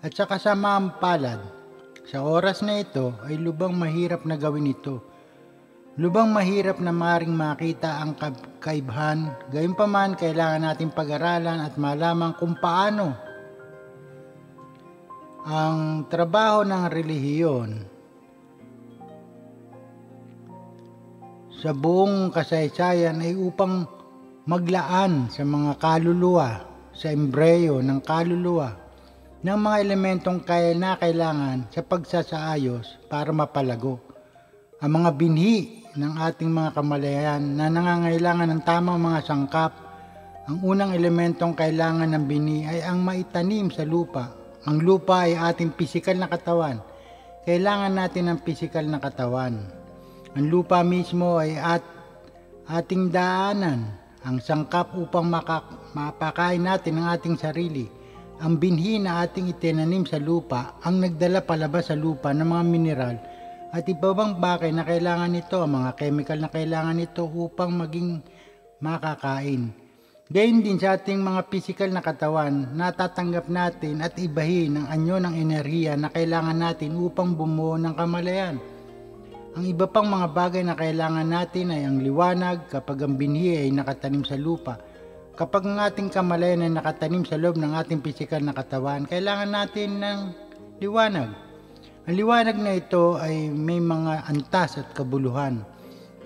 at sa kasamaang palad. Sa oras na ito ay lubang mahirap na gawin ito. Lubang mahirap na maring makita ang kaibahan, gayunpaman kailangan nating pag-aralan at malaman kung paano ang trabaho ng relihiyon sa buong kasaysayan ay upang maglaan sa mga kaluluwa, sa embreyo ng kaluluwa, ng mga elementong kailangan sa pagsasaayos para mapalago ang mga binhi ng ating mga kamalayan na nangangailangan ng tamang mga sangkap. Ang unang elementong kailangan ng binhi ay ang maitanim sa lupa. Ang lupa ay ating pisikal na katawan. Kailangan natin ng pisikal na katawan. Ang lupa mismo ay ating daanan, ang sangkap upang mapakain natin ang ating sarili. Ang binhi na ating itinanim sa lupa ang nagdala palabas sa lupa ng mga mineral at iba bang bagay na kailangan nito, ang mga chemical na kailangan nito upang maging makakain. Gayun din sa ating mga pisikal na katawan, natatanggap natin at ibahin ang anyo ng enerhiya na kailangan natin upang bumuo ng kamalayan. Ang iba pang mga bagay na kailangan natin ay ang liwanag kapag ang binhi ay nakatanim sa lupa. Kapag ang ating kamalayan ay nakatanim sa loob ng ating pisikal na katawan, kailangan natin ng liwanag. Ang liwanag na ito ay may mga antas at kabuluhan.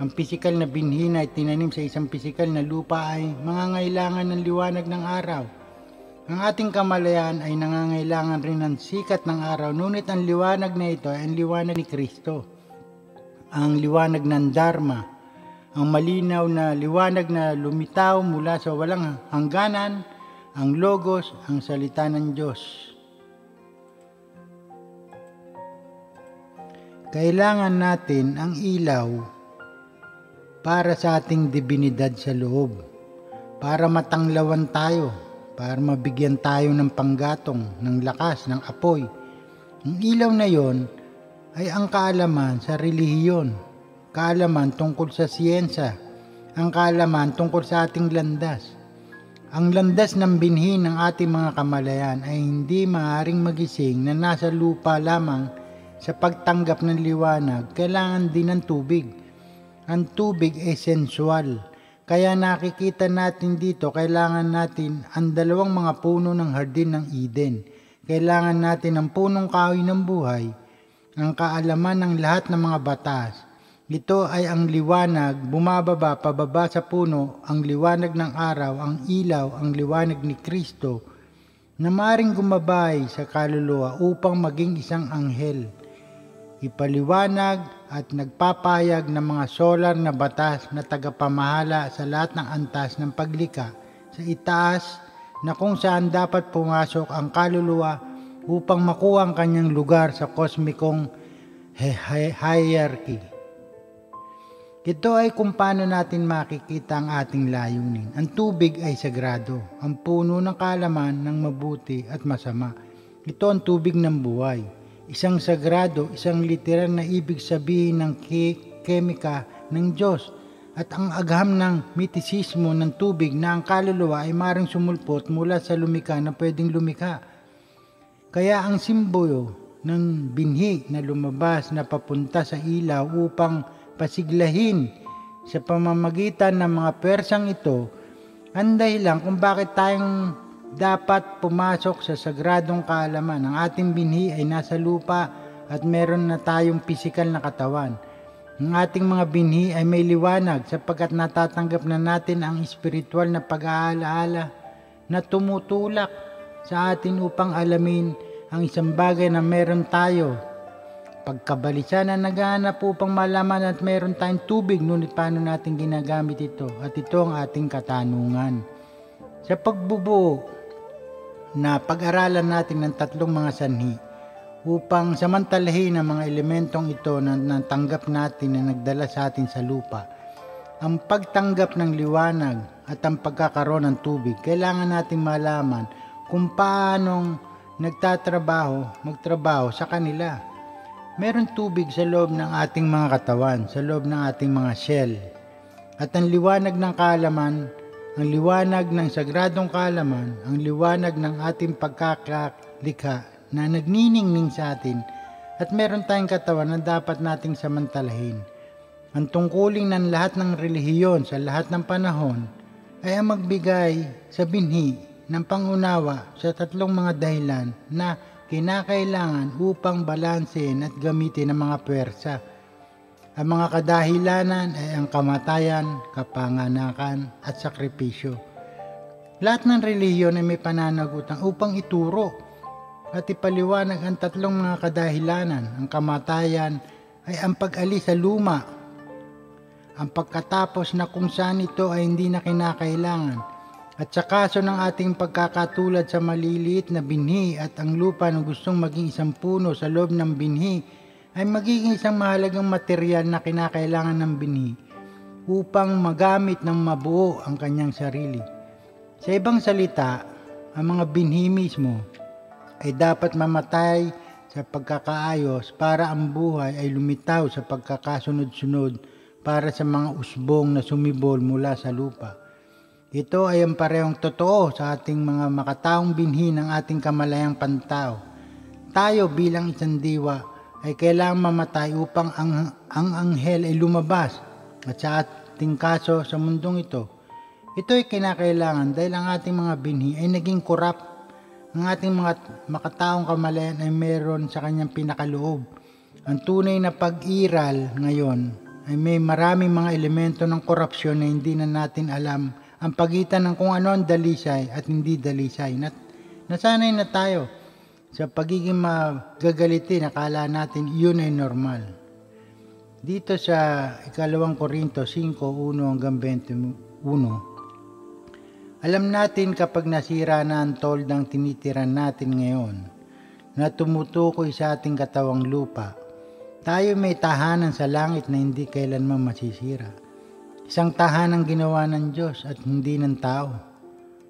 Ang pisikal na binhi na tinanim sa isang pisikal na lupa ay mangangailangan ng liwanag ng araw. Ang ating kamalayan ay nangangailangan rin ng sikat ng araw, ngunit ang liwanag na ito ay ang liwanag ni Kristo. Ang liwanag ng Dharma, ang malinaw na liwanag na lumitaw mula sa walang hangganan, ang Logos, ang salita ng Diyos. Kailangan natin ang ilaw para sa ating dibinidad sa loob, para matanglawan tayo, para mabigyan tayo ng panggatong, ng lakas, ng apoy. Ang ilaw na yon ay ang kaalaman sa relihiyon, kaalaman tungkol sa siyensya, ang kaalaman tungkol sa ating landas. Ang landas ng binhi ng ating mga kamalayan ay hindi maaaring magising na nasa lupa lamang. Sa pagtanggap ng liwanag, kailangan din ng tubig. Ang tubig ay sensual. Kaya nakikita natin dito, kailangan natin ang dalawang mga puno ng hardin ng Eden. Kailangan natin ang punong kahoy ng buhay, ang kaalaman ng lahat ng mga batas. Ito ay ang liwanag, bumababa, pababa sa puno, ang liwanag ng araw, ang ilaw, ang liwanag ni Kristo, na maaaring gumabay sa kaluluwa upang maging isang anghel. Ipaliwanag at nagpapayag ng mga solar na batas na tagapamahala sa lahat ng antas ng paglikha sa itaas na kung saan dapat pumasok ang kaluluwa upang makuha ang kanyang lugar sa kosmikong hierarchy. Ito ay kung paano natin makikita ang ating layunin. Ang tubig ay sagrado, ang puno ng kaalaman ng mabuti at masama. Ito ang tubig ng buhay. Isang sagrado, isang literal na ibig sabihin ng kemika ng Diyos at ang agham ng mitisismo ng tubig na ang kaluluwa ay maring sumulpot mula sa lumikha na pwedeng lumikha. Kaya ang simbolo ng binhi na lumabas na papunta sa ilaw upang pasiglahin sa pamamagitan ng mga persang ito, ang dahilan kung bakit tayong dapat pumasok sa sagradong kaalaman. Ang ating binhi ay nasa lupa at meron na tayong pisikal na katawan. Ang ating mga binhi ay may liwanag sapagkat natatanggap na natin ang espiritual na pag-aalaala na tumutulak sa atin upang alamin ang isang bagay na meron tayo. Pagkabalisa na naghahanap upang malaman at meron tayong tubig, ngunit paano natin ginagamit ito? At ito ang ating katanungan. Sa pagbubuo na pag-aralan natin ng tatlong mga sanhi upang samantalahin ang mga elementong ito na natanggap natin na nagdala sa atin sa lupa. Ang pagtanggap ng liwanag at ang pagkakaroon ng tubig, kailangan natin malaman kung paanong magtrabaho sa kanila. Meron tubig sa loob ng ating mga katawan, sa loob ng ating mga shell. At ang liwanag ng kaalaman, ang liwanag ng sagradong kaalaman, ang liwanag ng ating pagkakalikha na nagniningning sa atin at meron tayong katawan na dapat nating samantalahin. Ang tungkulin ng lahat ng relihiyon sa lahat ng panahon ay ang magbigay sa binhi ng pangunawa sa tatlong mga dahilan na kinakailangan upang balansehin at gamitin ang mga puwersa. Ang mga kadahilanan ay ang kamatayan, kapanganakan at sakripisyo. Lahat ng relihiyon ay may pananagutan upang ituro at ipaliwanag ang tatlong mga kadahilanan. Ang kamatayan ay ang pag-alis sa luma, ang pagkatapos na kung saan ito ay hindi na kinakailangan. At sa kaso ng ating pagkakatulad sa maliliit na binhi at ang lupa na gustong maging isang puno sa loob ng binhi ay magiging isang mahalagang material na kinakailangan ng binhi upang magamit ng mabuo ang kanyang sarili. Sa ibang salita, ang mga binhi mismo ay dapat mamatay sa pagkakaayos para ang buhay ay lumitaw sa pagkakasunod-sunod para sa mga usbong na sumibol mula sa lupa. Ito ay ang parehong totoo sa ating mga makataong binhi ng ating kamalayang pantao. Tayo bilang isang diwa ay kailangang mamatay upang ang anghel ay lumabas at sa ating kaso sa mundong ito. Ito ay kinakailangan dahil ang ating mga binhi ay naging korap. Ang ating mga makataong kamalayan ay meron sa kanyang pinakaloob. Ang tunay na pag-iral ngayon ay may maraming mga elemento ng korupsyon na hindi na natin alam ang pagitan ng kung ano ang dalisay at hindi dalisay. Nasanay na tayo sa pagiging magagalitin, akala natin yun ay normal. Dito sa 2 Korinto 5:1-21, alam natin kapag nasira na ang toldang tinitiran natin ngayon na tumutukoy sa ating katawang lupa, tayo may tahanan sa langit na hindi kailanman masisira. Isang tahanang ginawa ng Diyos at hindi ng tao.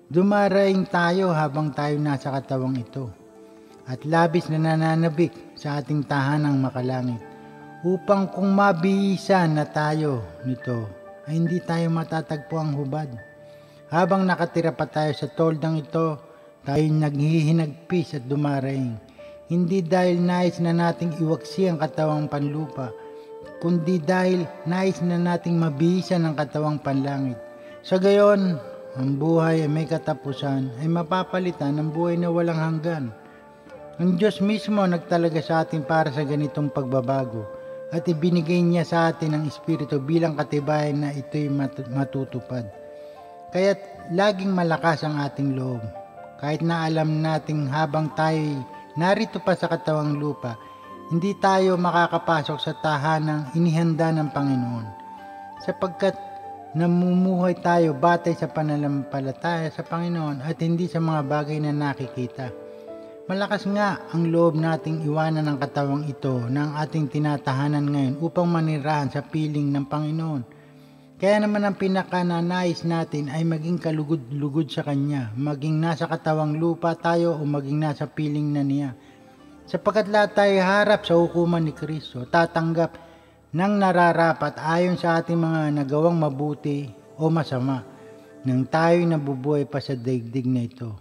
Dumaraing tayo habang tayo nasa katawang ito at labis na nananabik sa ating tahanang makalangit upang kung mabihisan na tayo nito ay hindi tayo matatagpo ang hubad. Habang nakatira pa tayo sa toldang ito, tayo naghihinagpis at dumaraing. Hindi dahil nais na nating iwaksi ang katawang panlupa, kundi dahil nais na nating mabihisan ang katawang panlangit. Sa gayon, ang buhay ay may katapusan ay mapapalitan ng buhay na walang hanggan. Ang Diyos mismo nagtalaga sa atin para sa ganitong pagbabago at ibinigay niya sa atin ang Espiritu bilang katibayan na ito'y matutupad. Kaya't laging malakas ang ating loob. Kahit na alam nating habang tayo'y narito pa sa katawang lupa, hindi tayo makakapasok sa tahanang inihanda ng Panginoon. Sapagkat namumuhay tayo batay sa pananampalataya sa Panginoon at hindi sa mga bagay na nakikita. Malakas nga ang loob nating iwanan ang katawang ito na ang ating tinatahanan ngayon upang manirahan sa piling ng Panginoon. Kaya naman ang pinakananais natin ay maging kalugod-lugod sa Kanya, maging nasa katawang lupa tayo o maging nasa piling na niya. Sapagkat lahat tayo harap sa hukuman ni Kristo, tatanggap ng nararapat ayon sa ating mga nagawang mabuti o masama, nang tayo'y nabubuhay pa sa daigdig na ito.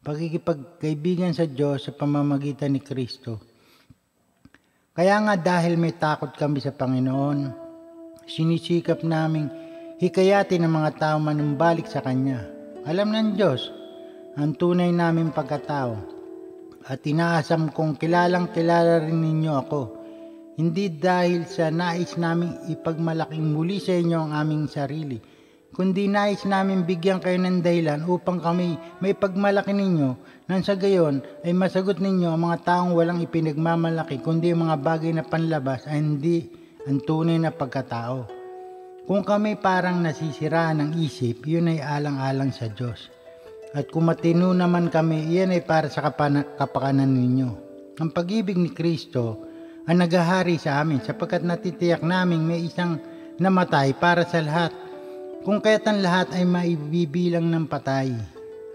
Pagkikipagkaibigan sa Diyos sa pamamagitan ni Kristo. Kaya nga dahil may takot kami sa Panginoon, sinisikap naming hikayatin ng mga tao manumbalik sa Kanya. Alam ng Diyos ang tunay naming pagkatao at inaasam kong kilalang-kilala rin ninyo ako. Hindi dahil sa nais naming ipagmalaking muli sa inyo ang aming sarili, kundi nais namin bigyan kayo ng dahilan upang kami may pagmalaki ninyo nang sa gayon ay masagot ninyo ang mga taong walang ipinagmamalaki kundi ang mga bagay na panlabas ay hindi ang tunay na pagkatao. Kung kami parang nasisiraan ng isip, yun ay alang-alang sa Diyos. At kung matino naman kami, iyan ay para sa kapakanan ninyo. Ang pag-ibig ni Kristo ang naghahari sa amin sapagkat natitiyak naming may isang namatay para sa lahat. Kung kaya't ang lahat ay maibibilang ng patay,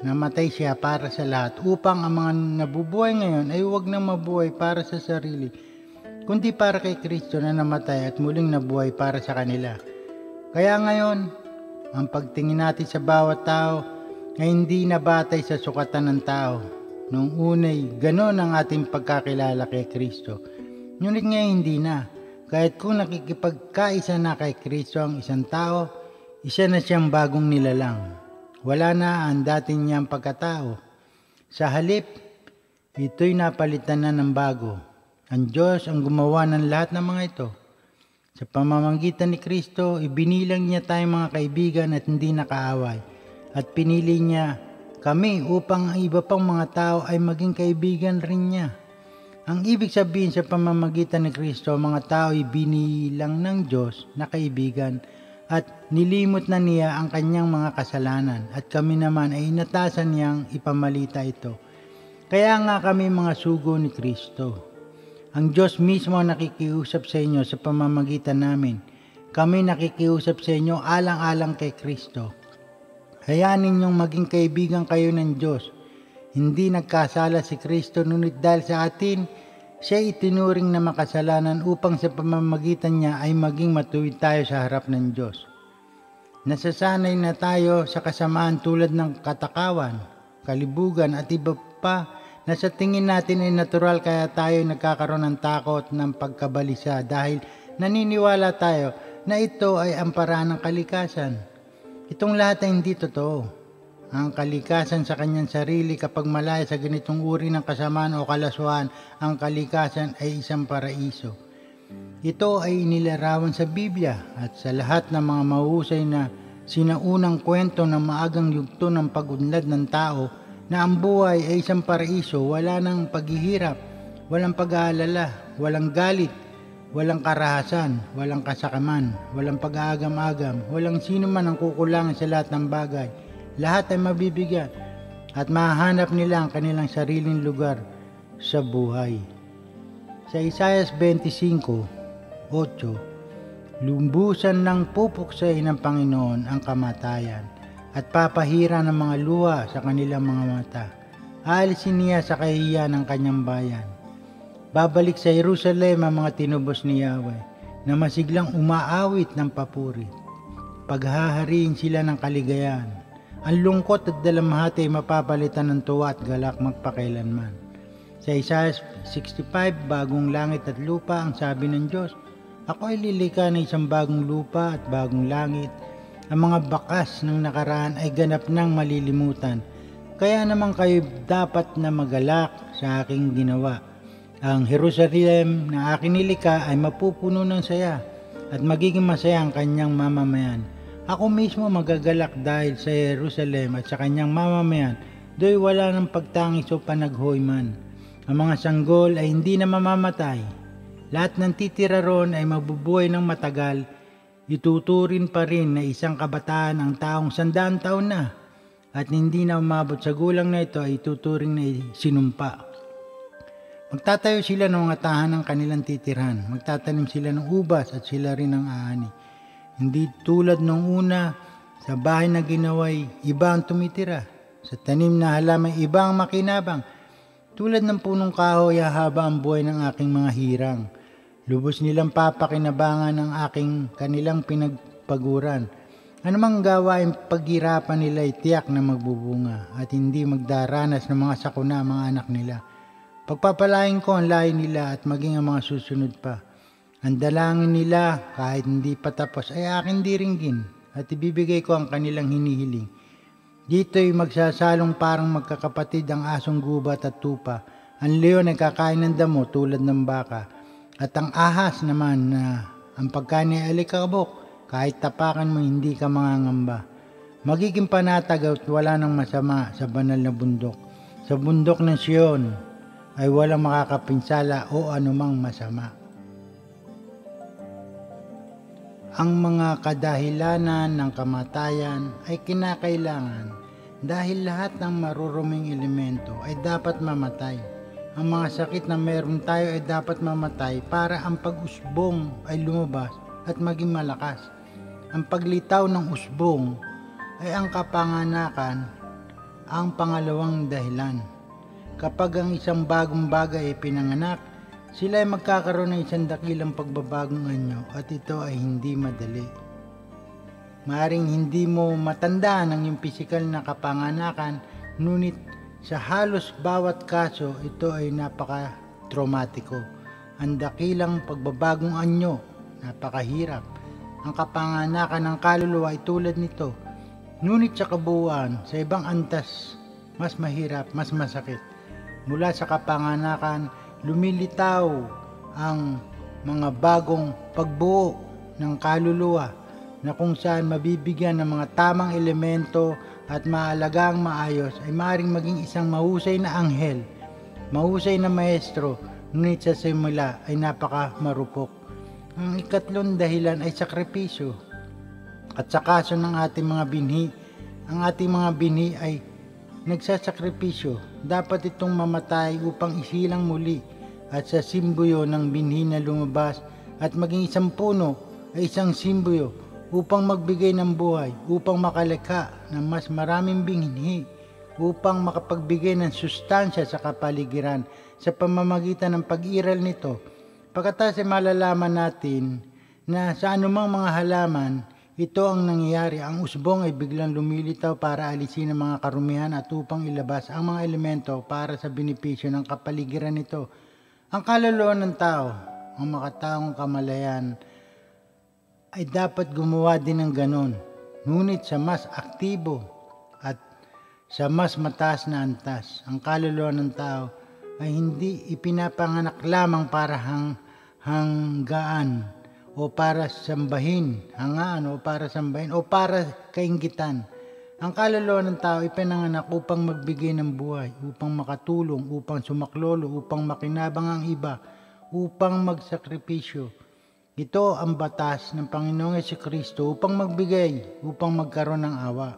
namatay siya para sa lahat upang ang mga nabubuhay ngayon ay huwag nang mabuhay para sa sarili, kundi para kay Kristo na namatay at muling nabuhay para sa kanila. Kaya ngayon, ang pagtingin natin sa bawat tao ay hindi nabatay sa sukatan ng tao. Noong unay, ganon ang ating pagkakilala kay Kristo. Ngunit ngayon hindi na. Kahit kung nakikipagkaisa na kay Kristo ang isang tao, isa na siyang bagong nilalang. Wala na ang dati niyang pagkatao. Sa halip, ito'y napalitan na ng bago. Ang Diyos ang gumawa ng lahat ng mga ito. Sa pamamagitan ni Kristo, ibinilang niya tayong mga kaibigan at hindi nakaaway. At pinili niya kami upang ang iba pang mga tao ay maging kaibigan rin niya. Ang ibig sabihin sa pamamagitan ni Kristo, mga tao ay binilang ng Diyos na kaibigan at nilimot na niya ang kanyang mga kasalanan at kami naman ay inatasan niyang ipamalita ito. Kaya nga kami mga sugo ni Kristo. Ang Diyos mismo ang nakikiusap sa inyo sa pamamagitan namin. Kami nakikiusap sa inyo alang-alang kay Kristo. Hayaan ninyong maging kaibigan kayo ng Diyos. Hindi nagkasala si Kristo, ngunit dahil sa atin, siya itinuring na makasalanan upang sa pamamagitan niya ay maging matuwid tayo sa harap ng Diyos. Nasasanay na tayo sa kasamaan tulad ng katakawan, kalibugan at iba pa na sa tingin natin ay natural, kaya tayo nagkakaroon ng takot ng pagkabalisa dahil naniniwala tayo na ito ay ang paraan ng kalikasan. Itong lahat ay hindi totoo. Ang kalikasan sa kanyang sarili kapag malaya sa ganitong uri ng kasamaan o kalaswaan, ang kalikasan ay isang paraiso. Ito ay inilarawan sa Biblia at sa lahat ng mga mahusay na sinaunang kwento ng maagang yugto ng pag-unlad ng tao na ang buhay ay isang paraiso, wala nang paghihirap, walang pag-aalala, walang galit, walang karahasan, walang kasakaman, walang pag-aagam-agam, walang sino man ang kukulangan sa lahat ng bagay. Lahat ay mabibigyan at mahahanap nila ang kanilang sariling lugar sa buhay. Sa Isaiah 25:8, lumbusan ng pupuksay ng Panginoon ang kamatayan at papahira ng mga luha sa kanilang mga mata. Aalisin niya sa kahihiyan ng kanyang bayan. Babalik sa Jerusalem ang mga tinubos ni Yahweh na masiglang umaawit ng papuri. Paghahariin sila ng kaligayahan. Ang lungkot at dalamhati ay mapapalitan ng tuwa at galak magpakailanman. Sa Isaiah 65, bagong langit at lupa, ang sabi ng Diyos, ako ay lilikha ng isang bagong lupa at bagong langit. Ang mga bakas ng nakaraan ay ganap nang malilimutan. Kaya naman kayo dapat na magalak sa aking ginawa. Ang Jerusalem na aking nilikha ay mapupuno ng saya at magiging masaya ang kanyang mamamayan. Ako mismo magagalak dahil sa Jerusalem at sa kanyang mamamayan, do'y wala ng pagtangis o panaghoy man. Ang mga sanggol ay hindi na mamamatay. Lahat ng titira ron ay mabubuhay ng matagal. Ituturin pa rin na isang kabataan ang taong 100 taon na at hindi na umabot sa gulang na ito ay ituturing na sinumpa. Magtatayo sila ng mga tahanan ng kanilang titirhan. Magtatanim sila ng ubas at sila rin ang aani. Hindi tulad nung una, sa bahay na ginaway, iba ang tumitira. Sa tanim na halaman, iba ang makinabang. Tulad ng punong kahoy, haba ang buhay ng aking mga hirang. Lubos nilang papakinabangan ang aking kanilang pinagpaguran. Anumang gawain paghirapan nila ay tiyak na magbubunga at hindi magdaranas ng mga sakuna ang mga anak nila. Pagpapalain ko ang lahi nila at maging ang mga susunod pa. Ang dalangin nila kahit hindi pa tapos ay akin diringgin at ibibigay ko ang kanilang hinihiling. Dito'y magsasalong parang magkakapatid ang asong gubat at tupa. Ang leon ay kakain ng damo tulad ng baka. At ang ahas naman na ang pagkain ay alikabok, kahit tapakan mo hindi ka mangangamba. Magiging panatag at wala nang masama sa banal na bundok. Sa bundok ng Sion ay walang makakapinsala o anumang masama. Ang mga kadahilanan ng kamatayan ay kinakailangan dahil lahat ng maruruming elemento ay dapat mamatay. Ang mga sakit na meron tayo ay dapat mamatay para ang pag-usbong ay lumabas at maging malakas. Ang paglitaw ng usbong ay ang kapanganakan, ang pangalawang dahilan. Kapag ang isang bagong bagay ay pinanganak, sila ay magkakaroon ng isang dakilang pagbabagong anyo at ito ay hindi madali. Maaring hindi mo matandaan ang iyong pisikal na kapanganakan, ngunit sa halos bawat kaso, ito ay napaka-traumatiko. Ang dakilang pagbabagong anyo, napakahirap. Ang kapanganakan ng kaluluwa ay tulad nito. Ngunit sa kabuuan, sa ibang antas, mas mahirap, mas masakit. Mula sa kapanganakan, lumilitaw ang mga bagong pagbuo ng kaluluwa na kung saan mabibigyan ng mga tamang elemento at maalagang maayos ay maaaring maging isang mahusay na anghel, mahusay na maestro, ngunit sa simula ay napaka-marupok. Ang ikatlong dahilan ay sakripisyo. At sa kaso ng ating mga binhi, ang ating mga binhi ay nagsasakripisyo. Dapat itong mamatay upang isilang muli at sa simbuyo ng binhi na lumabas at maging isang puno ay isang simbuyo upang magbigay ng buhay, upang makalikha ng mas maraming binhi, upang makapagbigay ng sustansya sa kapaligiran sa pamamagitan ng pag-iral nito. Pagkatapos ay malalaman natin na sa anumang mga halaman, ito ang nangyayari. Ang usbong ay biglang lumilitaw para alisin ang mga karumihan at upang ilabas ang mga elemento para sa benepisyo ng kapaligiran nito. Ang kaluluwa ng tao, ang makataong kamalayan, ay dapat gumawa din ng ganon. Ngunit sa mas aktibo at sa mas mataas na antas, ang kaluluwa ng tao ay hindi ipinapanganak lamang para hanggaan o para sambahin, hangaan o para sambahin o para kainggitan. Ang kaluluwa ng tao ay pinanganak upang magbigay ng buhay, upang makatulong, upang sumaklolo, upang makinabang ang iba, upang magsakripisyo. Ito ang batas ng Panginoong Jesucristo upang magbigay, upang magkaroon ng awa.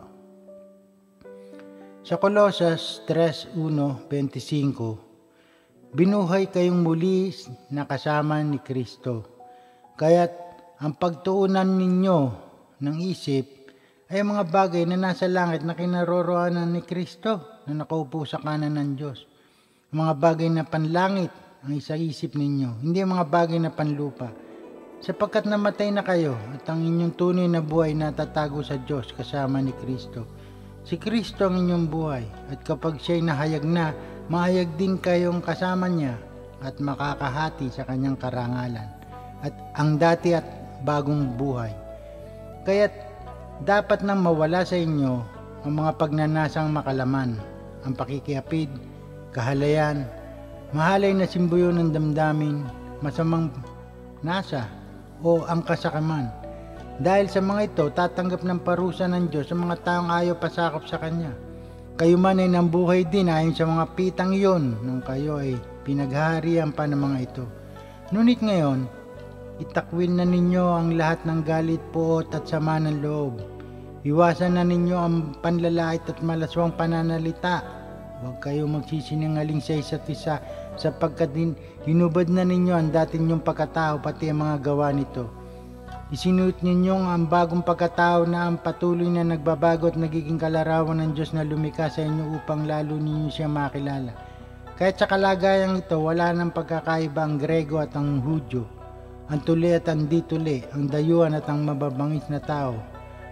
Sa Colosas 3:1-25, binuhay kayong muli na kasama ni Kristo. Kaya't ang pagtuunan ninyo ng isip ay mga bagay na nasa langit na kinaroroonan ni Kristo na nakaupo sa kanan ng Diyos. Mga bagay na panlangit ang isaisip ninyo, hindi mga bagay na panlupa. Sapagkat namatay na kayo at ang inyong tunay na buhay natatago sa Diyos kasama ni Kristo. Si Kristo ang inyong buhay at kapag siya'y nahayag na, mahayag din kayong kasama niya at makakahati sa kanyang karangalan at ang dati at bagong buhay. Kaya't dapat nang mawala sa inyo ang mga pagnanasang makalaman, ang pakikiapid, kahalayan, mahalay na simbuyo ng damdamin, masamang nasa, o ang kasakaman. Dahil sa mga ito, tatanggap ng parusa ng Diyos sa mga taong ayaw pasakop sa Kanya. Kayo man ay nambuhay din ayon sa mga pitang iyon nung kayo ay pinaghaharian pa ng mga ito. Ngunit ngayon, itakwil na ninyo ang lahat ng galit, puot at sama ng loob. Iwasan na ninyo ang panlalait at malaswang pananalita. Huwag kayo magsisinungaling sa isa't isa sapagkat hinubad na ninyo ang dati ninyong pagkatao pati ang mga gawa nito. Isinuot ninyo ang bagong pagkatao na ang patuloy na nagbabago at nagiging kalarawan ng Diyos na lumikha sa inyo upang lalo ninyo siya makilala. Kahit sa kalagayang ito, wala nang pagkakaiba ang Grego at ang Hudyo, ang tuli at ang di-tuli, ang dayuhan at ang mababangis na tao,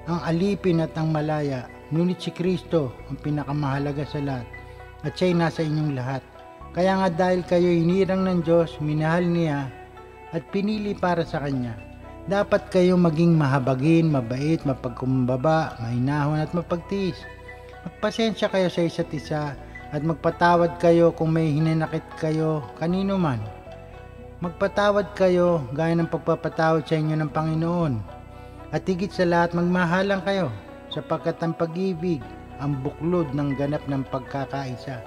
ang alipin at ang malaya. Ngunit si Kristo ang pinakamahalaga sa lahat at siya'y nasa inyong lahat. Kaya nga dahil kayo hinirang ng Diyos, minahal niya at pinili para sa Kanya, dapat kayo maging mahabagin, mabait, mapagkumbaba, mahinahon at mapagtiis. Magpasensya kayo sa isa't isa at magpatawad kayo kung may hinanakit kayo kanino man. Magpatawad kayo gaya ng pagpapatawad sa inyo ng Panginoon. At higit sa lahat, magmahalan kayo sapagkat ang pag-ibig ang buklod ng ganap ng pagkakaisa.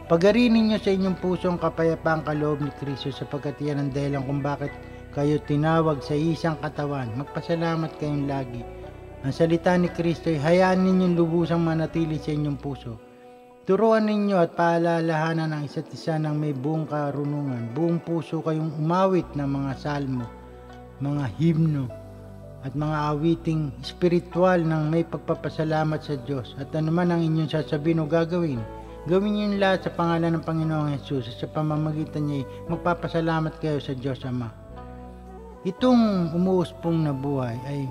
Pag-arinin niyo sa inyong puso ang kapayapaang kaloob ni Kristo sapagkat yan ang dahilan kung bakit kayo tinawag sa isang katawan. Magpasalamat kayong lagi. Ang salita ni Kristo ay hayaan ninyong lubusang manatili sa inyong puso. Turuan ninyo at paalalahanan ang isa't isa ng may buong karunungan. Buong puso kayong umawit ng mga salmo, mga himno, at mga awiting espiritual ng may pagpapasalamat sa Diyos. At anuman ang inyong sasabihin o gagawin, gawin niyo lahat sa pangalan ng Panginoong Jesus at sa pamamagitan niya magpapasalamat kayo sa Diyos Ama. Itong umuuspong na buhay ay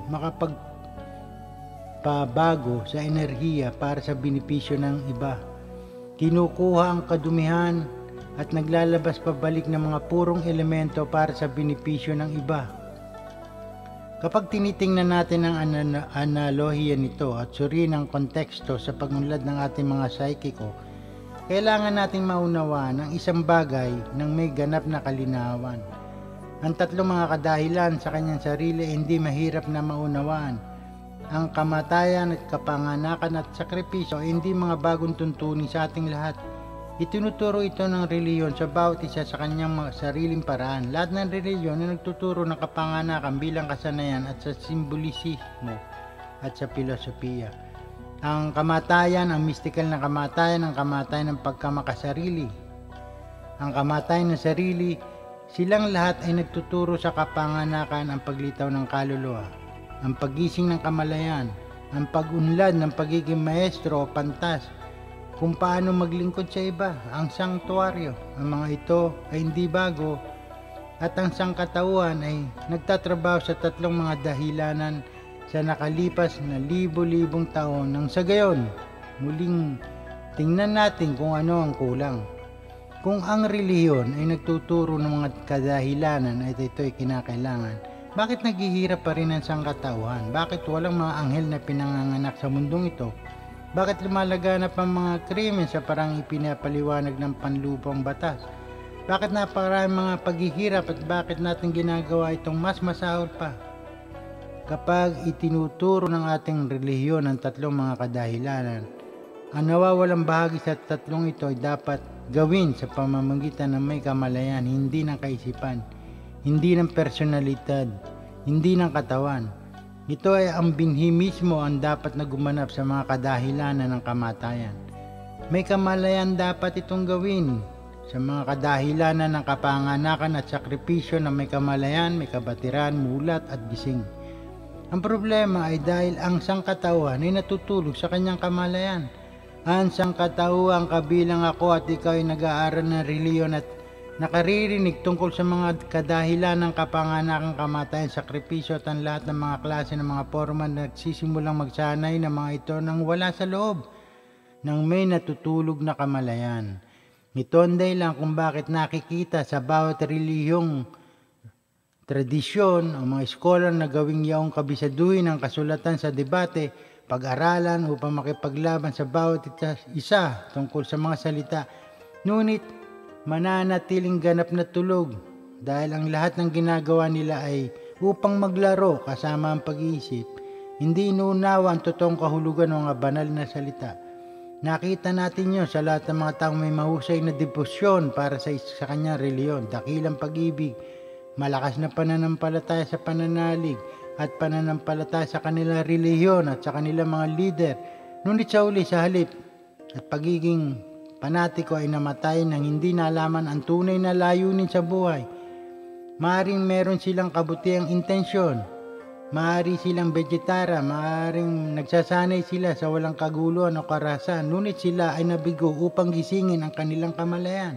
pagpapabago sa enerhiya para sa benepisyo ng iba. Kinukuha ang kadumihan at naglalabas pabalik ng mga purong elemento para sa benepisyo ng iba. Kapag tinitingnan natin ang analohiya nito at suriin ang konteksto sa pagunlad ng ating mga psikiko, kailangan nating maunawaan ang isang bagay ng may ganap na kalinawan. Ang tatlong mga kadahilan sa kanyang sarili ay hindi mahirap na maunawaan. Ang kamatayan at kapanganakan at sakripisyo ay hindi mga bagong tuntunin sa ating lahat. Itinuturo ito ng reliyon sa bawat isa sa kanyang sariling paraan. Lahat ng reliyon ay nagtuturo ng kapanganakan bilang kasanayan at sa simbolisismo at sa filosofiya. Ang kamatayan, ang mystical na kamatayan, ang kamatayan ng pagkamakasarili. Ang kamatayan ng sarili, silang lahat ay nagtuturo sa kapanganakan, ang paglitaw ng kaluluwa, ang pagising ng kamalayan, ang pag-unlad ng pagiging maestro o pantas, kung paano maglingkod sa iba, ang sanktuaryo. Ang mga ito ay hindi bago at ang sangkatauhan ay nagtatrabaho sa tatlong mga dahilanan sa nakalipas na libo-libong taon nang sa gayon, muling tingnan natin kung ano ang kulang. Kung ang relihiyon ay nagtuturo ng mga kadahilanan at ito ay kinakailangan, bakit naghihirap pa rin ang sangkatauhan? Bakit walang mga anghel na pinanganganak sa mundong ito? Bakit lumalaganap ang mga krimen sa parang ipinapaliwanag ng panlupang batas? Bakit napakaraming mga paghihirap at bakit natin ginagawa itong mas masahol pa? Kapag itinuturo ng ating relihiyon ang tatlong mga kadahilanan, ang nawawalang bahagi sa tatlong ito ay dapat gawin sa pamamagitan ng may kamalayan, hindi ng kaisipan, hindi ng personalidad, hindi ng katawan. Ito ay ang binhi mismo ang dapat na gumanap sa mga kadahilanan ng kamatayan. May kamalayan dapat itong gawin sa mga kadahilanan ng kapanganakan at sakripisyo na may kamalayan, may kabatiran, mulat at gising. Ang problema ay dahil ang sangkatauhan ay natutulog sa kanyang kamalayan. Ang sangkatauhan kabilang ako at ikaw ay nag-aaral ng reliyon at nakaririnig tungkol sa mga kadahilan ng kapanganakan, kamatayan, sakripisyo at ang lahat ng mga klase ng mga forma na nagsisimulang magsanay ng mga ito nang wala sa loob ng may natutulog na kamalayan. Ito ang dahilan kung bakit nakikita sa bawat relihiyong tradisyon o mga scholar na gawing yaong kabisaduhin ang kasulatan sa debate, pag-aralan upang makipaglaban sa bawat isa tungkol sa mga salita. Ngunit mananatiling ganap na tulog dahil ang lahat ng ginagawa nila ay upang maglaro kasama ang pag-iisip. Hindi inuunawa ang totoong kahulugan ng mga banal na salita. Nakita natin yun sa lahat ng mga taong may mahusay na debosyon para sa kanyang reliyon, dakilang pag-ibig, malakas na pananampalataya sa pananalig at pananampalataya sa kanilang relihiyon at sa kanilang mga leader. Ngunit sa uli, sa halip at pagiging panatiko ay namatay nang hindi nalaman ang tunay na layunin sa buhay. Maaring meron silang kabutihang intensyon, maaari silang vegetara, maaring nagsasanay sila sa walang kaguluhan o karahasan, ngunit sila ay nabigo upang gisingin ang kanilang kamalayan.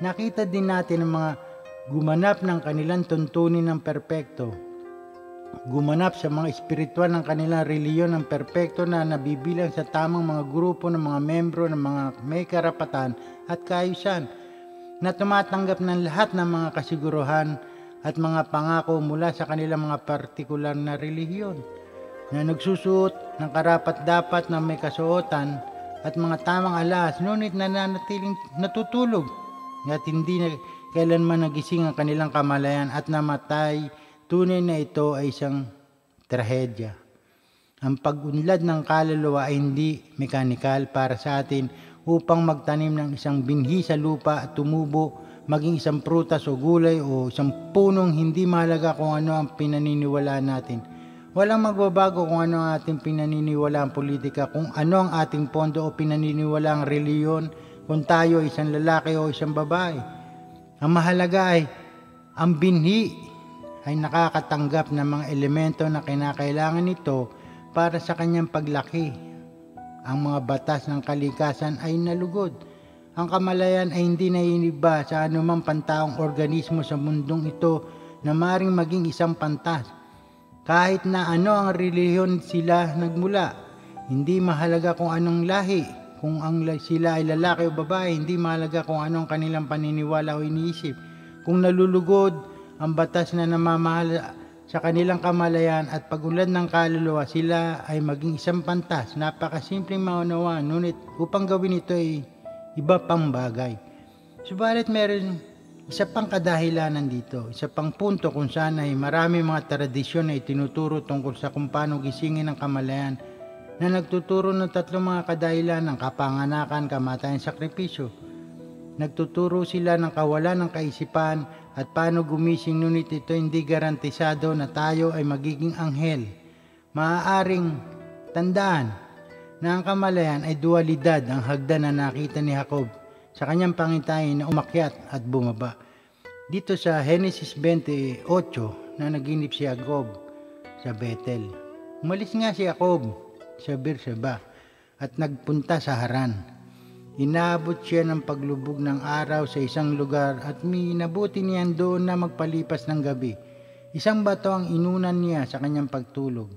Nakita din natin ang mga gumanap ng kanilang tuntunin ng perpekto. Gumanap sa mga espiritual ng kanilang reliyon ng perpekto na nabibilang sa tamang mga grupo ng mga membro ng mga may karapatan at kaayusan na tumatanggap ng lahat ng mga kasiguruhan at mga pangako mula sa kanilang mga partikular na relihiyon, na nagsusuot ng karapat-dapat na may kasuotan at mga tamang alas, ngunit nananatiling natutulog at hindi na kailanman nagising ang kanilang kamalayan at namatay. Tunay na ito ay isang trahedya. Ang pag-unlad ng kaluluwa ay hindi mekanikal para sa atin upang magtanim ng isang binhi sa lupa at tumubo, maging isang prutas o gulay o isang punong. Hindi mahalaga kung ano ang pinaniniwalaan natin. Walang magbabago kung ano ang ating pinaniniwalaang politika, kung ano ang ating pondo o pinaniniwalaang reliyon, kung tayo ay isang lalaki o isang babae. Ang mahalaga ay ang binhi ay nakakatanggap ng mga elemento na kinakailangan nito para sa kanyang paglaki. Ang mga batas ng kalikasan ay nalugod. Ang kamalayan ay hindi naiiba sa anumang pantaong organismo sa mundong ito na maaaring maging isang pantas. Kahit na ano ang relihiyon sila nagmula, hindi mahalaga kung anong lahi, kung sila ay lalaki o babae, hindi mahalaga kung anong kanilang paniniwala o iniisip. Kung nalulugod ang batas na namamahala sa kanilang kamalayan at pag-unlad ng kaluluwa, sila ay maging isang pantas. Napakasimpleng maunawaan, ngunit upang gawin ito ay iba pang bagay. Subalit meron isa pang kadahilanan dito, isa pang punto kung saan ay marami mga tradisyon na itinuturo tungkol sa kung paano gisingin ang kamalayan na nagtuturo ng tatlong mga kadahilanan: kapanganakan, kamatayan, sakripisyo. Nagtuturo sila ng kawalan ng kaisipan at paano gumising, ngunit ito hindi garantisado na tayo ay magiging anghel. Maaaring tandaan na ang kamalayan ay dualidad, ang hagdan na nakita ni Jacob sa kanyang pangintayin na umakyat at bumaba. Dito sa Genesis 28 na naginip si Jacob sa Bethel. Umalis nga si Jacob sa Beersheba at nagpunta sa Haran. Inaabot siya ng paglubog ng araw sa isang lugar at minabuti niyan doon na magpalipas ng gabi. Isang bato ang inunan niya sa kanyang pagtulog.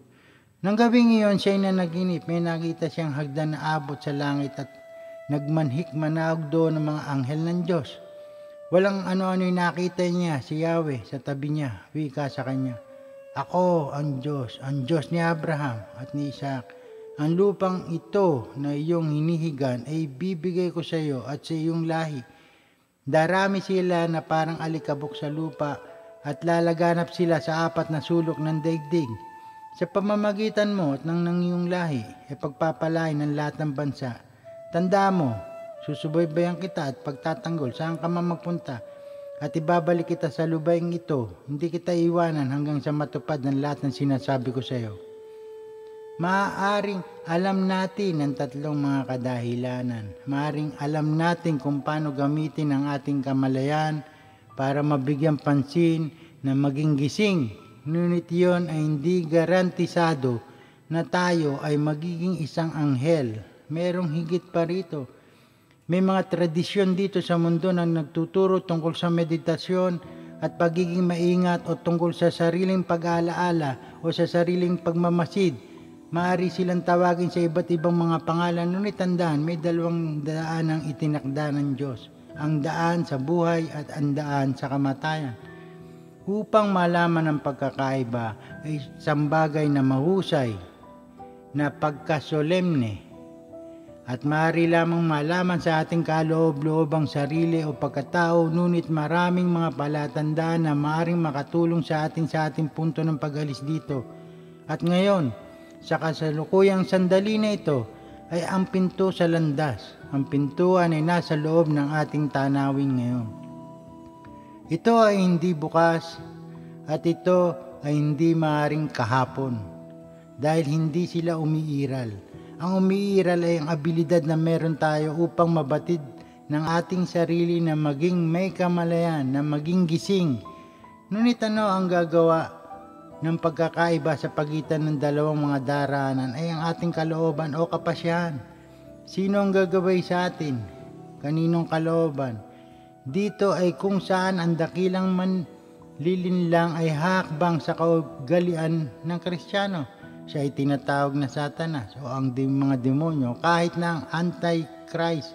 Nang gabing iyon siya na naginip, may nakita siyang hagdan na abot sa langit at nagmanhik manaog doon ng mga anghel ng Diyos. Walang ano-ano'y nakita niya si Yahweh sa tabi niya. Wika sa kanya, "Ako ang Diyos ni Abraham at ni Isaac. Ang lupang ito na iyong hinihigan ay bibigay ko sa iyo at sa iyong lahi. Darami sila na parang alikabok sa lupa at lalaganap sila sa apat na sulok ng daigdig. Sa pamamagitan mo at ng iyong lahi ay pagpapalain ng lahat ng bansa. Tanda mo, susubaybayan kita at pagtatanggol saan ka man magpunta at ibabalik kita sa lupaing ito. Hindi kita iwanan hanggang sa matupad ng lahat ng sinasabi ko sa iyo." Maaaring alam natin ang tatlong mga kadahilanan. Maaaring alam natin kung paano gamitin ang ating kamalayan para mabigyan pansin na maging gising. Ngunit iyon ay hindi garantisado na tayo ay magiging isang anghel. Merong higit pa rito. May mga tradisyon dito sa mundo na nagtuturo tungkol sa meditasyon at pagiging maingat o tungkol sa sariling pag-aalaala o sa sariling pagmamasid. Maaari silang tawagin sa iba't ibang mga pangalan, ngunit tandaan, may dalawang daan ang itinakda ng Diyos: ang daan sa buhay at ang daan sa kamatayan. Upang malaman ang pagkakaiba ay isang bagay na mahusay na pagkasolemne at maaari lamang malaman sa ating kaloob-loobang sarili o pagkatao, ngunit maraming mga palatandaan na maaaring makatulong sa ating punto ng pag-alis dito. At ngayon, sa kasalukuyang sandali na ito ay ang pinto sa landas. Ang pintuan ay nasa loob ng ating tanawin ngayon. Ito ay hindi bukas at ito ay hindi maaaring kahapon dahil hindi sila umiiral. Ang umiiral ay ang abilidad na meron tayo upang mabatid ng ating sarili na maging may kamalayan, na maging gising. Ngunit ano ang gagawa ng pagkakaiba sa pagitan ng dalawang mga daraanan ay ang ating kalooban o kapasyahan. Sino ang gagabay sa atin? Kaninong kalooban? Dito ay kung saan ang dakilang manlilinlang ay hakbang sa kaugalian ng Kristiyano. Siya ay tinatawag na Satanas o ang mga demonyo, kahit na ang Antichrist.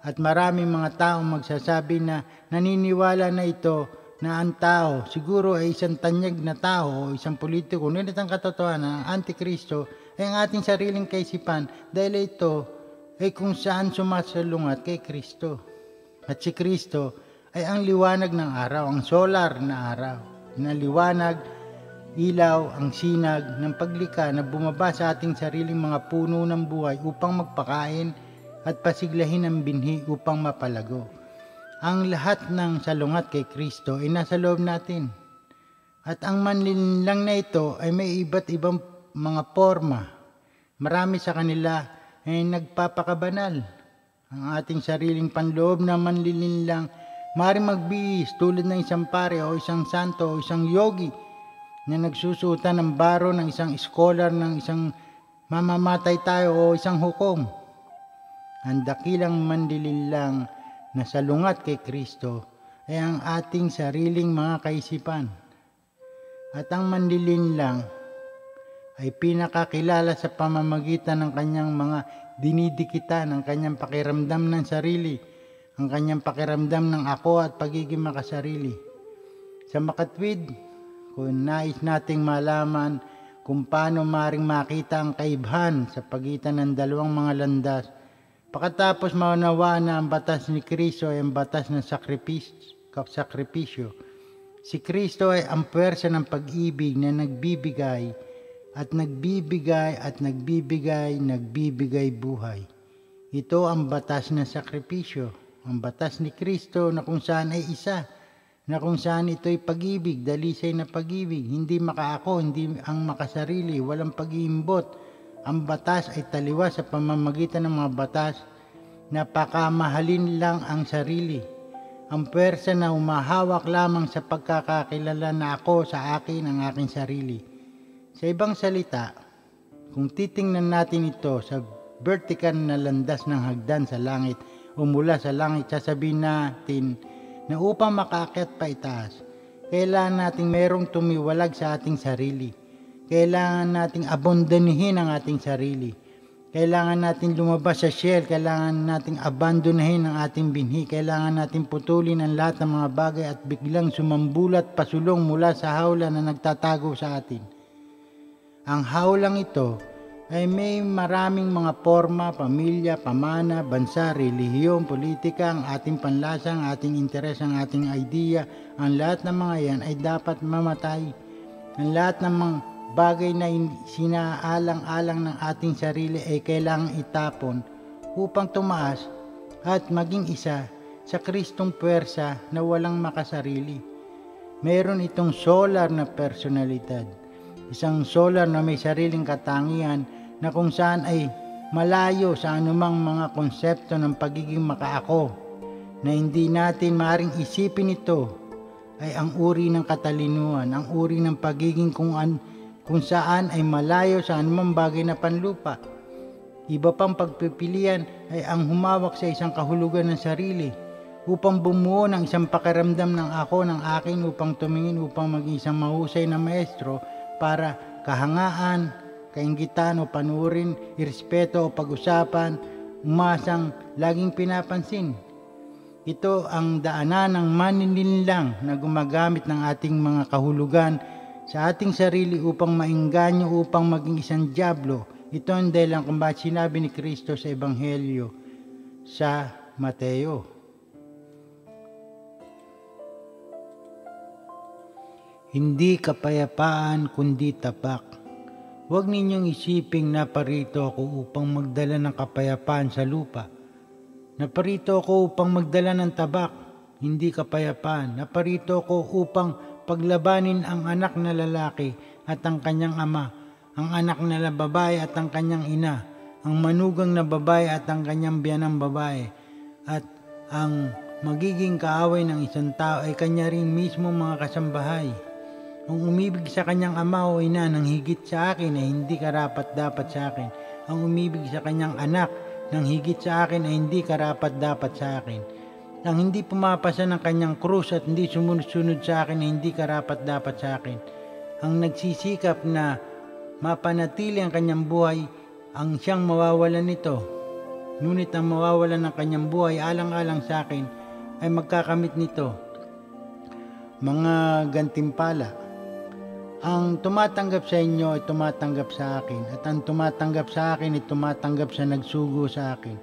At maraming mga taong magsasabi na naniniwala na ito na ang tao siguro ay isang tanyag na tao o isang politiko. Ngunit ang katotohanan, ang Antikristo ay ang ating sariling kaisipan dahil ito ay kung saan sumasalungat kay Kristo. At si Kristo ay ang liwanag ng araw, ang solar na araw, na liwanag, ilaw, ang sinag ng paglikha na bumaba sa ating sariling mga puno ng buhay upang magpakain at pasiglahin ang binhi upang mapalago. Ang lahat ng salungat kay Kristo ay nasa loob natin. At ang manlinlang na ito ay may iba't ibang mga forma. Marami sa kanila ay nagpapakabanal. Ang ating sariling panloob na manlilinlang maaaring magbihis tulad ng isang pare o isang santo o isang yogi na nagsusuotan ng baro ng isang scholar, ng isang mamamatay tayo o isang hukom. Ang dakilang manlilinlang na salungat kay Kristo ay ang ating sariling mga kaisipan. At ang manlilinlang ay pinakakilala sa pamamagitan ng kanyang mga dinidikitan, ang kanyang pakiramdam ng sarili, ang kanyang pakiramdam ng ako at pagiging makasarili. Sa makatwid, kung nais nating malaman kung paano maring makita ang kaibhan sa pagitan ng dalawang mga landas, pagkatapos maunawaan na ang batas ni Kristo ay ang batas ng sakripisyo. Si Kristo ay ang puwersa ng pag-ibig na nagbibigay buhay. Ito ang batas ng sakripisyo, ang batas ni Kristo na kung saan ay isa, na kung saan ito'y pag-ibig, dalisay na pag-ibig, hindi makaako, hindi ang makasarili, walang pag-iimbot. Ang batas ay taliwas sa pamamagitan ng mga batas na pakamahalin lang ang sarili. Ang puwersa na umahawak lamang sa pagkakakilala na ako sa akin ang aking sarili. Sa ibang salita, kung titingnan natin ito sa vertical na landas ng hagdan sa langit o mula sa langit, sasabihin natin na upang makaakyat pa itaas, kailangan nating merong tumiwalag sa ating sarili. Kailangan nating abandonihin ang ating sarili. Kailangan natin lumabas sa shell. Kailangan nating abandonahin ang ating binhi. Kailangan natin putulin ang lahat ng mga bagay at biglang sumambulat pasulong mula sa hawla na nagtatago sa atin. Ang hawlang ito ay may maraming mga forma, pamilya, pamana, bansa, relihiyon, politika, ang ating panlasa, ang ating interes, ang ating idea. Ang lahat ng mga yan ay dapat mamatay. Ang lahat ng mga bagay na sinaalang-alang ng ating sarili ay kailangang itapon upang tumaas at maging isa sa Kristong puwersa na walang makasarili. Mayroon itong solar na personalidad. Isang solar na may sariling katangian na kung saan ay malayo sa anumang mga konsepto ng pagiging makaako, na hindi natin maaring isipin ito ay ang uri ng katalinuhan, ang uri ng pagiging kung saan ay malayo sa anumang bagay na panlupa. Iba pang pagpipilian ay ang humawak sa isang kahulugan ng sarili upang bumuo ng isang pakiramdam ng ako, ng akin, upang tumingin, upang maging isang mahusay na maestro para kahangaan, kainggitan o panurin, irespeto o pag-usapan, umasang laging pinapansin. Ito ang daanan ng manininlang na gumagamit ng ating mga kahulugan sa ating sarili upang maingganyo, upang maging isang dyablo. Ito ang dahilan kung bakit sinabi ni Kristo sa Ebanghelyo sa Mateo. Hindi kapayapaan kundi tapak. Huwag ninyong isiping naparito ako upang magdala ng kapayapaan sa lupa. Naparito ako upang magdala ng tabak, hindi kapayapaan. Naparito ako upang paglabanin ang anak na lalaki at ang kanyang ama, ang anak na babae at ang kanyang ina, ang manugang na babae at ang kanyang biyanang babae, at ang magiging kaaway ng isang tao ay kanya rin mismo mga kasambahay. Ang umibig sa kanyang ama o ina nang higit sa akin ay hindi karapat-dapat sa akin. Ang umibig sa kanyang anak nang higit sa akin ay hindi karapat-dapat sa akin. Ang hindi pumapasa ng kanyang krus at hindi sumunod-sunod sa akin ay hindi karapat-dapat sa akin. Ang nagsisikap na mapanatili ang kanyang buhay, ang siyang mawawalan nito. Ngunit ang mawawalan ng kanyang buhay alang-alang sa akin ay magkakamit nito. Mga gantimpala. Ang tumatanggap sa inyo ay tumatanggap sa akin, at ang tumatanggap sa akin ay tumatanggap sa nagsugo sa akin.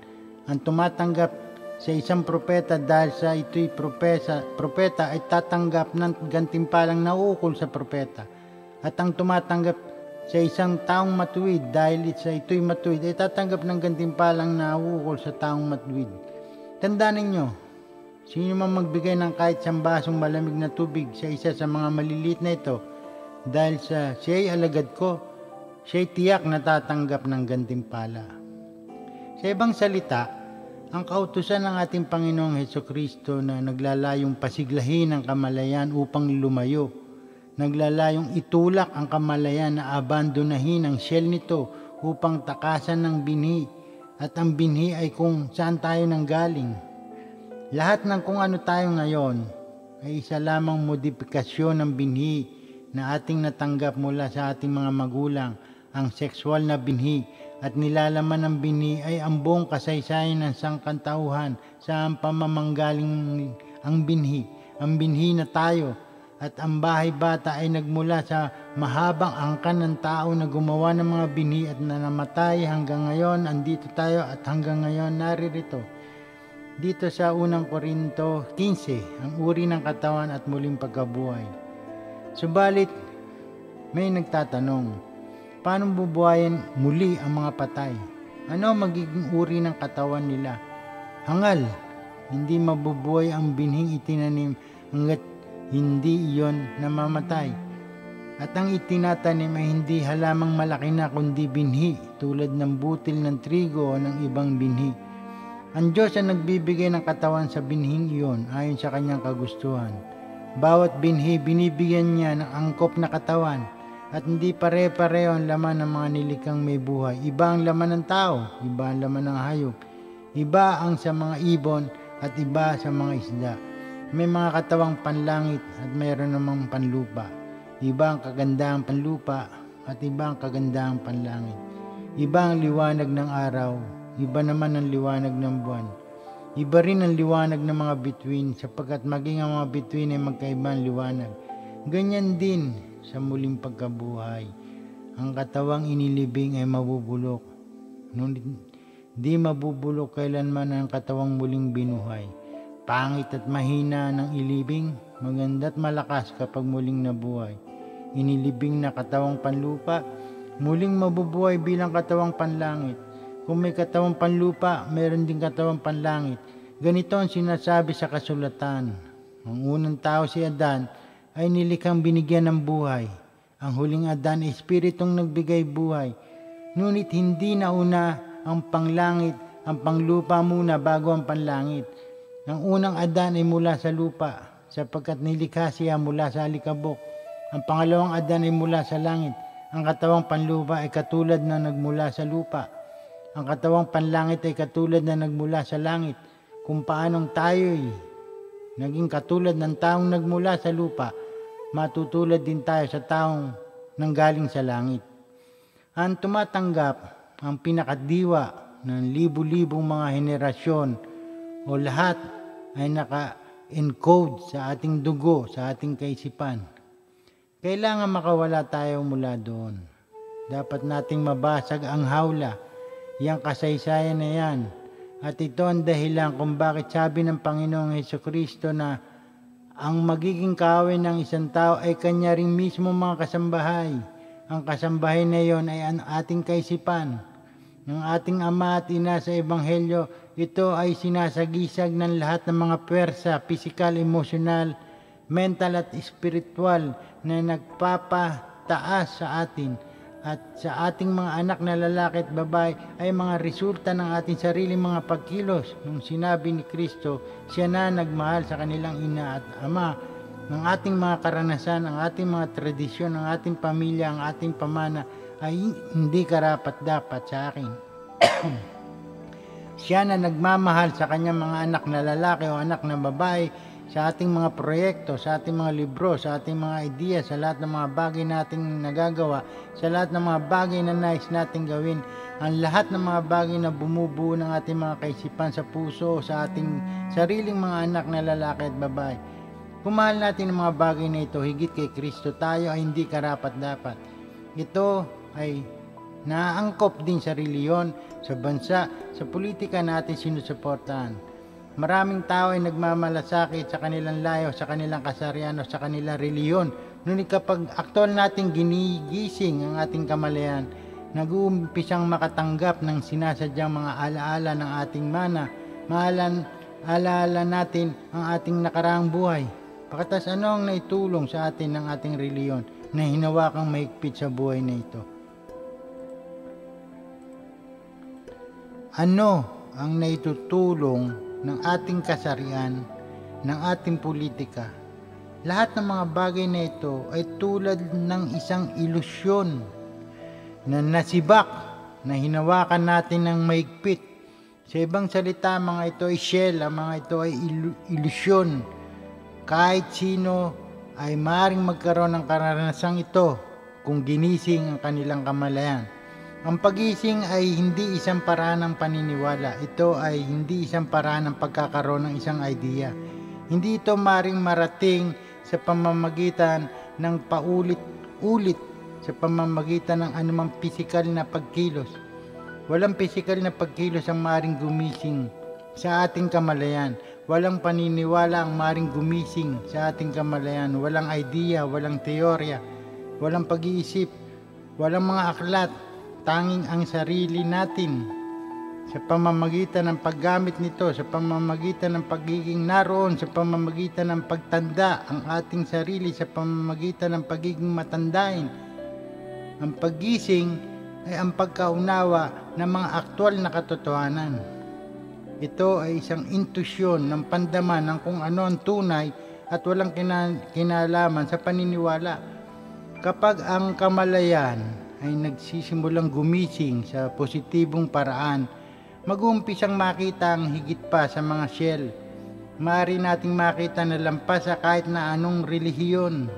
Ang tumatanggap sa isang propeta dahil sa ito'y propeta ay tatanggap ng gantimpalang nauukol sa propeta. At ang tumatanggap sa isang taong matuwid dahil sa ito'y matuwid ay tatanggap ng gantimpalang nauukol sa taong matuwid. Tandaan ninyo, sino man magbigay ng kahit isang basong malamig na tubig sa isa sa mga maliliit na ito, dahil sa siya'y alagad ko, siya'y tiyak na tatanggap ng gantimpala. Sa ibang salita, ang kautusan ng ating Panginoong Hesukristo na naglalayong pasiglahin ang kamalayan upang lumayo, naglalayong itulak ang kamalayan na abandonahin ang shell nito upang takasan ng binhi, at ang binhi ay kung saan tayo nanggaling. Lahat ng kung ano tayo ngayon ay isa lamang modifikasyon ng binhi na ating natanggap mula sa ating mga magulang ang sexual na binhi at nilalaman ng binhi ay ang buong kasaysayan ng sangkatauhan saan pamamanggaling ang binhi na tayo at ang bahay bata ay nagmula sa mahabang angkan ng tao na gumawa ng mga binhi at na namatay hanggang ngayon. Andito tayo at hanggang ngayon naririto. Dito sa unang Korinto 15, ang uri ng katawan at muling pagkabuhay. Subalit, may nagtatanong, paano bubuhayin muli ang mga patay? Ano magiging uri ng katawan nila? Hangal, hindi mabubuhay ang binhing itinanim hanggat hindi iyon namamatay. At ang itinatanim ay hindi halamang malaki na kundi binhi tulad ng butil ng trigo o ng ibang binhi. Ang Diyos ang nagbibigay ng katawan sa binhing iyon ayon sa kanyang kagustuhan. Bawat binhi binibigyan niya ng angkop na katawan at hindi pare-pareho ang laman ng mga nilikang may buhay. Iba ang laman ng tao, iba ang laman ng hayop, iba ang sa mga ibon at iba sa mga isda. May mga katawang panlangit at mayroon namang panlupa. Iba ang kagandahang panlupa at iba ang kagandahang panlangit. Iba ang liwanag ng araw, iba naman ang liwanag ng buwan. Iba rin ang liwanag ng mga bituin sapagkat maging ang mga bituin ay magkaibang liwanag. Ganyan din sa muling pagkabuhay. Ang katawang inilibing ay mabubulok. Ngunit di mabubulok kailanman ang katawang muling binuhay. Pangit at mahina ng ilibing, maganda at malakas kapag muling nabuhay. Inilibing na katawang panlupa, muling mabubuhay bilang katawang panlangit. Kung may katawang panlupa, mayroon din katawang panlangit. Ganito ang sinasabi sa kasulatan. Ang unang tao si Adan ay nilikhang binigyan ng buhay. Ang huling Adan ay espiritong nagbigay buhay. Ngunit hindi nauna ang panglangit, ang panglupa muna bago ang panlangit. Ang unang Adan ay mula sa lupa, sapagkat nilikha siya mula sa alikabok. Ang pangalawang Adan ay mula sa langit. Ang katawang panlupa ay katulad na nagmula sa lupa. Ang katawang panlangit ay katulad na nagmula sa langit. Kung paanong tayo'y naging katulad ng taong nagmula sa lupa, matutulad din tayo sa taong nanggaling sa langit. Ang tumatanggap ang pinakadiwa ng libu-libong mga henerasyon o lahat ay naka-encode sa ating dugo, sa ating kaisipan. Kailangan makawala tayo mula doon. Dapat nating mabasag ang hawla, yang kasaysayan na yan. At ito ang dahilan kung bakit sabi ng Panginoong Hesukristo na ang magiging kaaway ng isang tao ay kanya ring mismo mga kasambahay. Ang kasambahay na iyon ay ang ating kaisipan. Ng ating ama at ina sa Ebanghelyo, ito ay sinasagisag ng lahat ng mga pwersa, pisikal, emosyonal, mental at spiritual na nagpapataas sa atin. At sa ating mga anak na lalaki at babae ay mga resulta ng ating sariling mga pagkilos. Nung sinabi ni Kristo, siya na nagmahal sa kanilang ina at ama, ng ating mga karanasan, ang ating mga tradisyon, ang ating pamilya, ang ating pamana ay hindi karapat-dapat sa akin. Siya na nagmamahal sa kanyang mga anak na lalaki o anak na babae, sa ating mga proyekto, sa ating mga libro, sa ating mga ideya, sa lahat ng mga bagay nating nagagawa, sa lahat ng mga bagay na nais nating gawin, ang lahat ng mga bagay na bumubuo ng ating mga kaisipan sa puso, sa ating sariling mga anak na lalaki at babae. Kung mahal natin ang mga bagay na ito, higit kay Kristo, tayo ay hindi karapat-dapat. Ito ay naangkop din sa reliyon, sa bansa, sa politika natin sinusuportahan. Maraming tao ay nagmamalasakit sa kanilang layo, sa kanilang kasarian o sa kanilang reliyon. Ngunit kapag aktual nating ginigising ang ating kamalayan, nag-uumpisang makatanggap ng sinasadyang mga alaala ng ating mana, alaala natin ang ating nakaraang buhay. Pagkatas ano ang naitulong sa atin ng ating reliyon na hinawakang mahigpit sa buhay na ito? Ano ang naitutulong ng ating kasarian, ng ating politika? Lahat ng mga bagay na ito ay tulad ng isang ilusyon na nasibak, na hinawakan natin ng mahigpit. Sa ibang salita, mga ito ay shell, ang mga ito ay ilusyon. Kahit sino ay maaaring magkaroon ng karanasang ito kung ginising ang kanilang kamalayan. Ang pagising ay hindi isang paraan ng paniniwala. Ito ay hindi isang paraan ng pagkakaroon ng isang idea. Hindi ito maring marating sa pamamagitan ng paulit-ulit, sa pamamagitan ng anumang pisikal na pagkilos. Walang pisikal na pagkilos ang maring gumising sa ating kamalayan. Walang paniniwala ang maring gumising sa ating kamalayan. Walang idea, walang teorya, walang pag-iisip, walang mga aklat. Tanging ang sarili natin sa pamamagitan ng paggamit nito, sa pamamagitan ng pagiging naroon, sa pamamagitan ng pagtanda ang ating sarili, sa pamamagitan ng pagiging matandain. Ang paggising ay ang pagkaunawa ng mga aktwal na katotohanan. Ito ay isang intusyon ng pandaman ng kung ano ang tunay at walang kinalaman sa paniniwala. Kapag ang kamalayan ay nagsisimulang gumising sa positibong paraan, mag-uumpisang makita ang higit pa sa mga shell. Maaari nating makita na lampas sa kahit na anong relihiyon.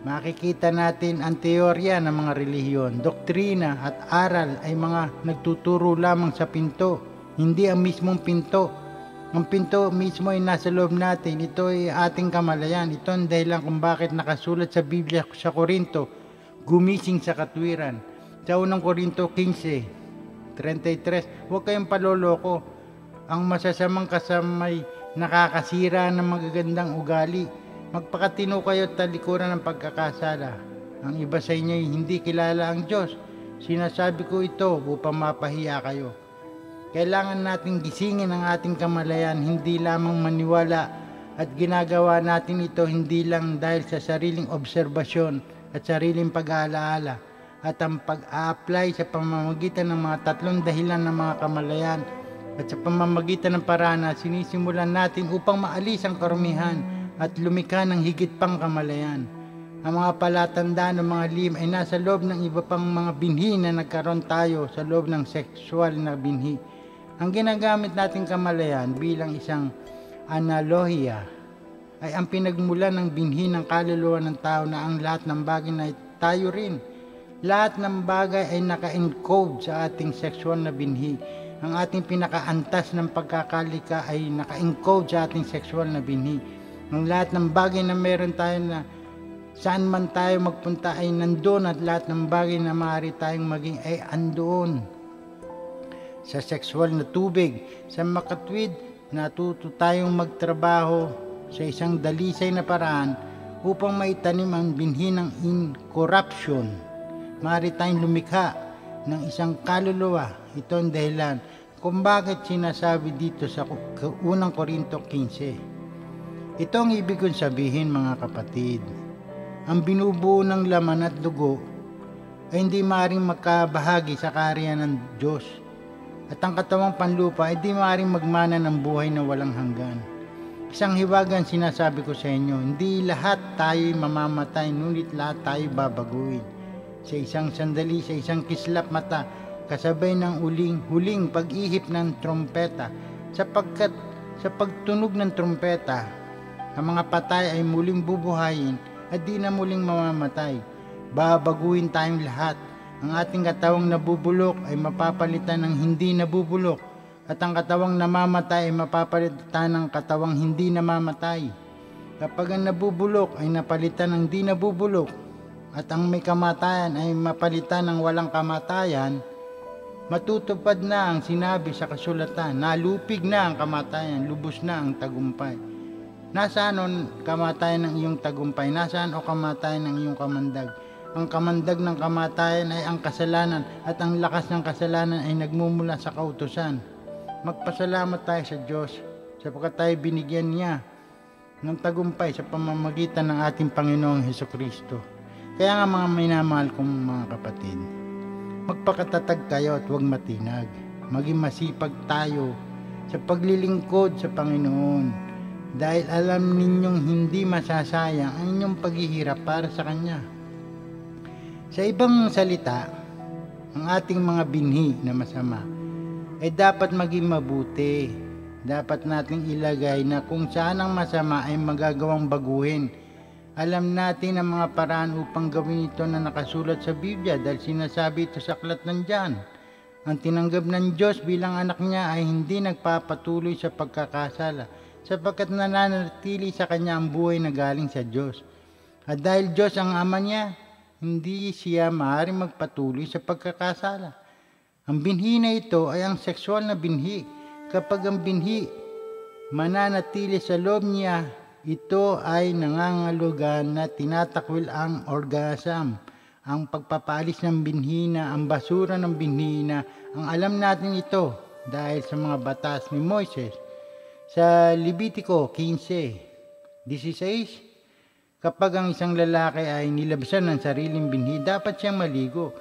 Makikita natin ang teorya ng mga relihiyon, doktrina at aral ay mga nagtuturo lamang sa pinto, hindi ang mismong pinto. Ang pinto mismo ay nasa loob natin. Ito ay ating kamalayan. Ito ang dahilan kung bakit nakasulat sa Biblia sa Korinto, gumising sa katwiran. Sa unang Korinto 15:33, huwag kayong paloloko. Ang masasamang kasamay nakakasira ng magagandang ugali. Magpakatino kayo at talikuran ng pagkakasala. Ang iba sa inyo ay hindi kilala ang Diyos. Sinasabi ko ito upang mapahiya kayo. Kailangan nating gisingin ang ating kamalayan, hindi lamang maniwala, at ginagawa natin ito hindi lang dahil sa sariling obserbasyon at sariling pag-aalaala, at ang pag-a-apply sa pamamagitan ng mga tatlong dahilan ng mga kamalayan at sa pamamagitan ng paraan na sinisimulan natin upang maalis ang karumihan at lumikha ng higit pang kamalayan. Ang mga palatandaan ng mga lihim ay nasa loob ng iba pang mga binhi na nagkaroon tayo sa loob ng sexual na binhi. Ang ginagamit nating kamalayan bilang isang analohiya ay ang pinagmulan ng binhi ng kaluluwa ng tao na ang lahat ng bagay na tayo rin. Lahat ng bagay ay naka-encode sa ating sexual na binhi. Ang ating pinakaantas ng pagkakalika ay naka-encode sa ating sexual na binhi. Ang lahat ng bagay na meron tayo na saan man tayo magpunta ay nandoon, at lahat ng bagay na maaari tayong maging ay andoon. Sa sexual na tubig, sa makatwid, natuto tayong magtrabaho sa isang dalisay na paraan upang maitanim ang binhi ng incorruption. Maaari tayong lumikha ng isang kaluluwa. Ito ang dahilan kung bakit sinasabi dito sa unang Korinto 15. Ito ang ibig kong sabihin, mga kapatid. Ang binubuo ng laman at dugo ay hindi maaaring makabahagi sa kaharian ng Diyos. At ang katawang panlupa ay hindi maaaring magmana ng buhay na walang hanggan. Isang hiwagan sinasabi ko sa inyo, hindi lahat tayo'y mamamatay, ngunit lahat tayo babaguhin. Sa isang sandali, sa isang kislap mata, kasabay ng huling pag-ihip ng trompeta, sapagkat sa pagtunog ng trompeta, ang mga patay ay muling bubuhayin at di na muling mamamatay. Babaguhin tayong lahat. Ang ating katawang nabubulok ay mapapalitan ng hindi nabubulok, at ang katawang namamatay ay mapapalitan ng katawang hindi namamatay. Kapag ang nabubulok ay napalitan ng di nabubulok, at ang may kamatayan ay mapalitan ng walang kamatayan, matutupad na ang sinabi sa kasulatan, nalupig na ang kamatayan, lubos na ang tagumpay. Nasaan ang kamatayan ng iyong tagumpay? Nasaan o kamatayan ng iyong kamandag? Ang kamandag ng kamatayan ay ang kasalanan, at ang lakas ng kasalanan ay nagmumula sa kautusan. Magpasalamat tayo sa Diyos sapagkat tayo binigyan niya ng tagumpay sa pamamagitan ng ating Panginoong Hesukristo. Kaya nga, mga minamahal kong mga kapatid, magpakatatag kayo at huwag matinag. Maging masipag tayo sa paglilingkod sa Panginoon, dahil alam ninyong hindi masasayang ang inyong paghihirap para sa Kanya. Sa ibang salita, ang ating mga binhi na masama ay dapat maging mabuti. Dapat nating ilagay na kung saan ang masama ay magagawang baguhin. Alam natin ang mga paraan upang gawin ito na nakasulat sa Biblia dahil sinasabi ito sa Aklat ng John. Ang tinanggap ng Diyos bilang anak niya ay hindi nagpapatuloy sa pagkakasala sapagkat nananatili sa kanya ang buhay na galing sa Diyos. At dahil Diyos ang ama niya, hindi siya maaaring magpatuloy sa pagkakasala. Ang binhi na ito ay ang sexual na binhi. Kapag ang binhi mananatili sa loob niya, ito ay nangangahulugan na tinatakwil ang orgasm, ang pagpapaalis ng binhina, ang basura ng binhina. Ang alam natin ito dahil sa mga batas ni Moises. Sa Levitico 15:16, kapag ang isang lalaki ay nilabsan ng sariling binhi, dapat siyang maligo.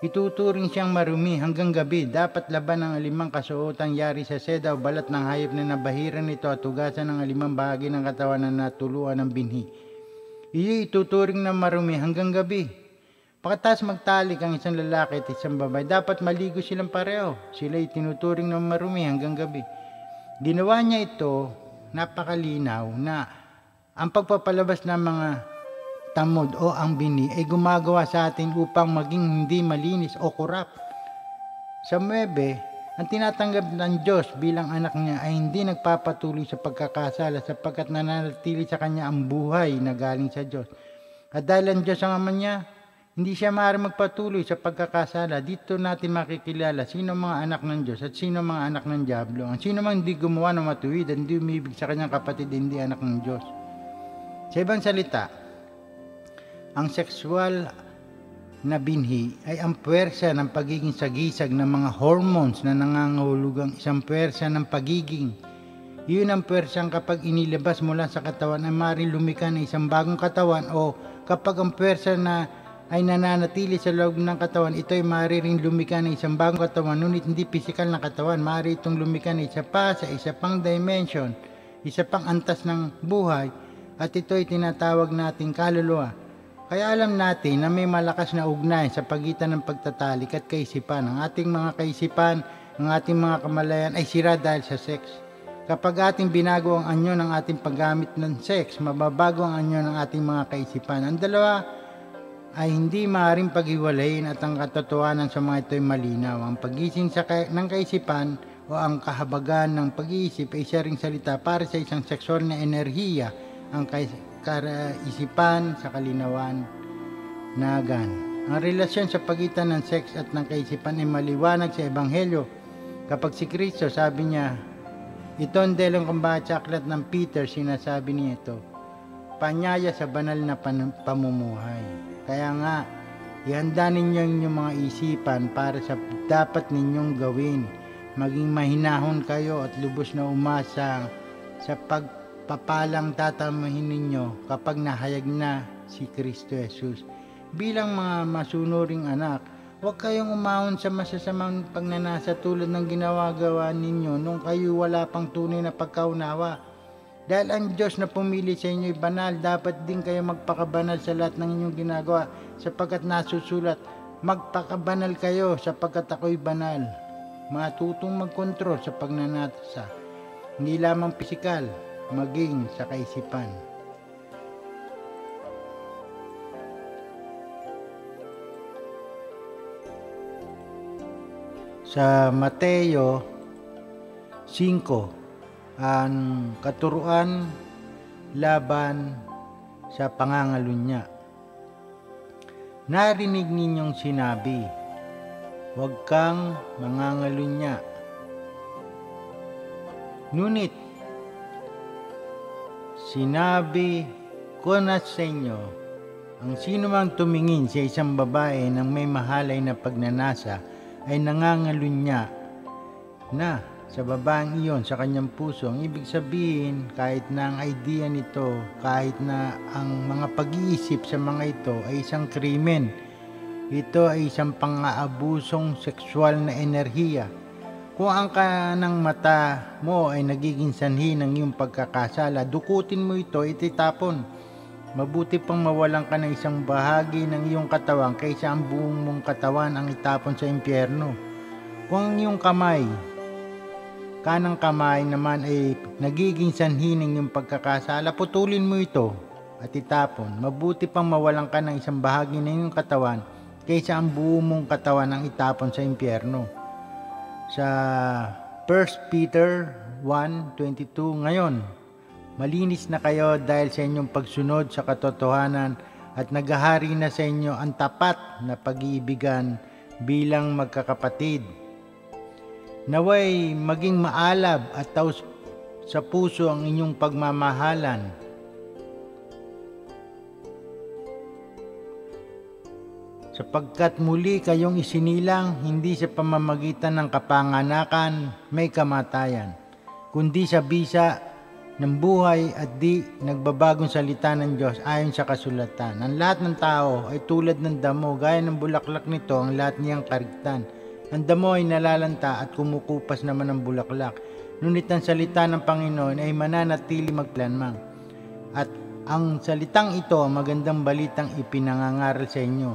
Ituturing siyang marumi hanggang gabi. Dapat laban ang alimang kasuotang yari sa seda o balat ng hayop na nabahiran nito at hugasan ng alimang bahagi ng katawan na natuluan ng binhi. Iyo'y ituturing na marumi hanggang gabi. Pagkatapos magtalik ang isang lalaki at isang babae, dapat maligo silang pareho. Sila'y tinuturing na marumi hanggang gabi. Ginawa niya ito, napakalinaw na ang pagpapalabas ng mga tamod o ang bini ay gumagawa sa atin upang maging hindi malinis o kurap. Sa 9, ang tinatanggap ng Diyos bilang anak niya ay hindi nagpapatuloy sa pagkakasala sapagkat nananatili sa kanya ang buhay na galing sa Diyos. At dahil ang Diyos ang ama niya, hindi siya maaaring magpatuloy sa pagkakasala. Dito natin makikilala sino mga anak ng Diyos at sino mga anak ng Diablo. Ang sino mang hindi gumawa ng matuwid, hindi umibig sa kanyang kapatid, hindi anak ng Diyos. Sa ibang salita, ang sexual na binhi ay ang puwersa ng pagiging sagisag ng mga hormones na nangangahulugang isang puwersa ng pagiging. Iyon ang puwersang kapag inilabas mula sa katawan ay maaaring lumikha ng isang bagong katawan o kapag ang puwersa na ay nananatili sa loob ng katawan, ito ay maaaring lumikha ng isang bagong katawan, ngunit hindi pisikal na katawan. Maaari itong lumikha ng isa pa sa isa pang dimension, isa pang antas ng buhay, at ito ay tinatawag nating kaluluwa. Kaya alam natin na may malakas na ugnayan sa pagitan ng pagtatalik at kaisipan. Ang ating mga kaisipan, ang ating mga kamalayan ay sira dahil sa sex. Kapag ating binago ang anyo ng ating paggamit ng sex, mababago ang anyo ng ating mga kaisipan. Ang dalawa ay hindi maaaring paghiwalayin at ang katotohanan sa mga ito ay malinaw. Ang pagising ng kaisipan o ang kahabagan ng pag-iisip ay isa ring salita para sa isang sexual na enerhiya, ang kaisipan sa kalinawan na gan. Ang relasyon sa pagitan ng sex at ng kaisipan ay maliwanag sa Ebanghelyo. Kapag si Kristo, sabi niya, ito ang delong kumbahat sa aklat ng Peter, sinasabi niya ito, panyaya sa banal na pamumuhay. Kaya nga, ihanda ninyo ang inyong mga isipan para sa dapat ninyong gawin. Maging mahinahon kayo at lubos na umasa sa pagpapalang tatamahin ninyo kapag nahayag na si Kristo Jesus. Bilang mga masunuring anak, huwag kayong umahon sa masasamang pagnanasa tulad ng ginawa-gawa ninyo nung kayo wala pang tunay na pagkaunawa. Dahil ang Diyos na pumili sa inyo ay banal, dapat din kayo magpakabanal sa lahat ng inyong ginagawa sapagkat nasusulat, magpakabanal kayo sapagkat ako'y banal. Matutong magkontrol sa pagnanasa, hindi lamang pisikal, maging sa kaisipan. Sa Mateo 5, ang katuruan laban sa pangangalunya. Narinig ninyong sinabi, huwag kang mangangalunya. Ngunit sinabi ko na sa inyo, ang sino mang tumingin sa isang babae ng may mahalay na pagnanasa ay nangangalunya na sa babaeng iyon sa kanyang puso. Ang ibig sabihin, kahit na ang idea nito, kahit na ang mga pag-iisip sa mga ito ay isang krimen, ito ay isang pang-aabusong sexual na enerhiya. Kung ang kanang mata mo ay nagiging sanhi ng iyong pagkakasala, dukutin mo ito, ititapon. Mabuti pang mawalan ka ng isang bahagi ng iyong katawan kaysa ang buong mong katawan ang itapon sa impyerno. Kung ang iyong kanang kamay naman ay nagiging sanhi ng iyong pagkakasala, putulin mo ito. at itapon. Mabuti pang mawalan ka ng isang bahagi ng iyong katawan kaysa ang buo mong katawan ang itapon sa impyerno. Sa 1 Peter 1:22, ngayon, malinis na kayo dahil sa inyong pagsunod sa katotohanan at naghahari na sa inyo ang tapat na pag-iibigan bilang magkakapatid. Naway maging maalab at taos sa puso ang inyong pagmamahalan. Sapagkat muli kayong isinilang hindi sa pamamagitan ng kapanganakan may kamatayan, kundi sa bisa ng buhay at di nagbabagong salita ng Diyos ayon sa kasulatan. Ang lahat ng tao ay tulad ng damo, gaya ng bulaklak nito ang lahat niyang karigtan. Ang damo ay nalalanta at kumukupas naman ng bulaklak. Ngunit ang salita ng Panginoon ay mananatili maglanmang. At ang salitang ito, ang magandang balitang ipinangangaral sa inyo.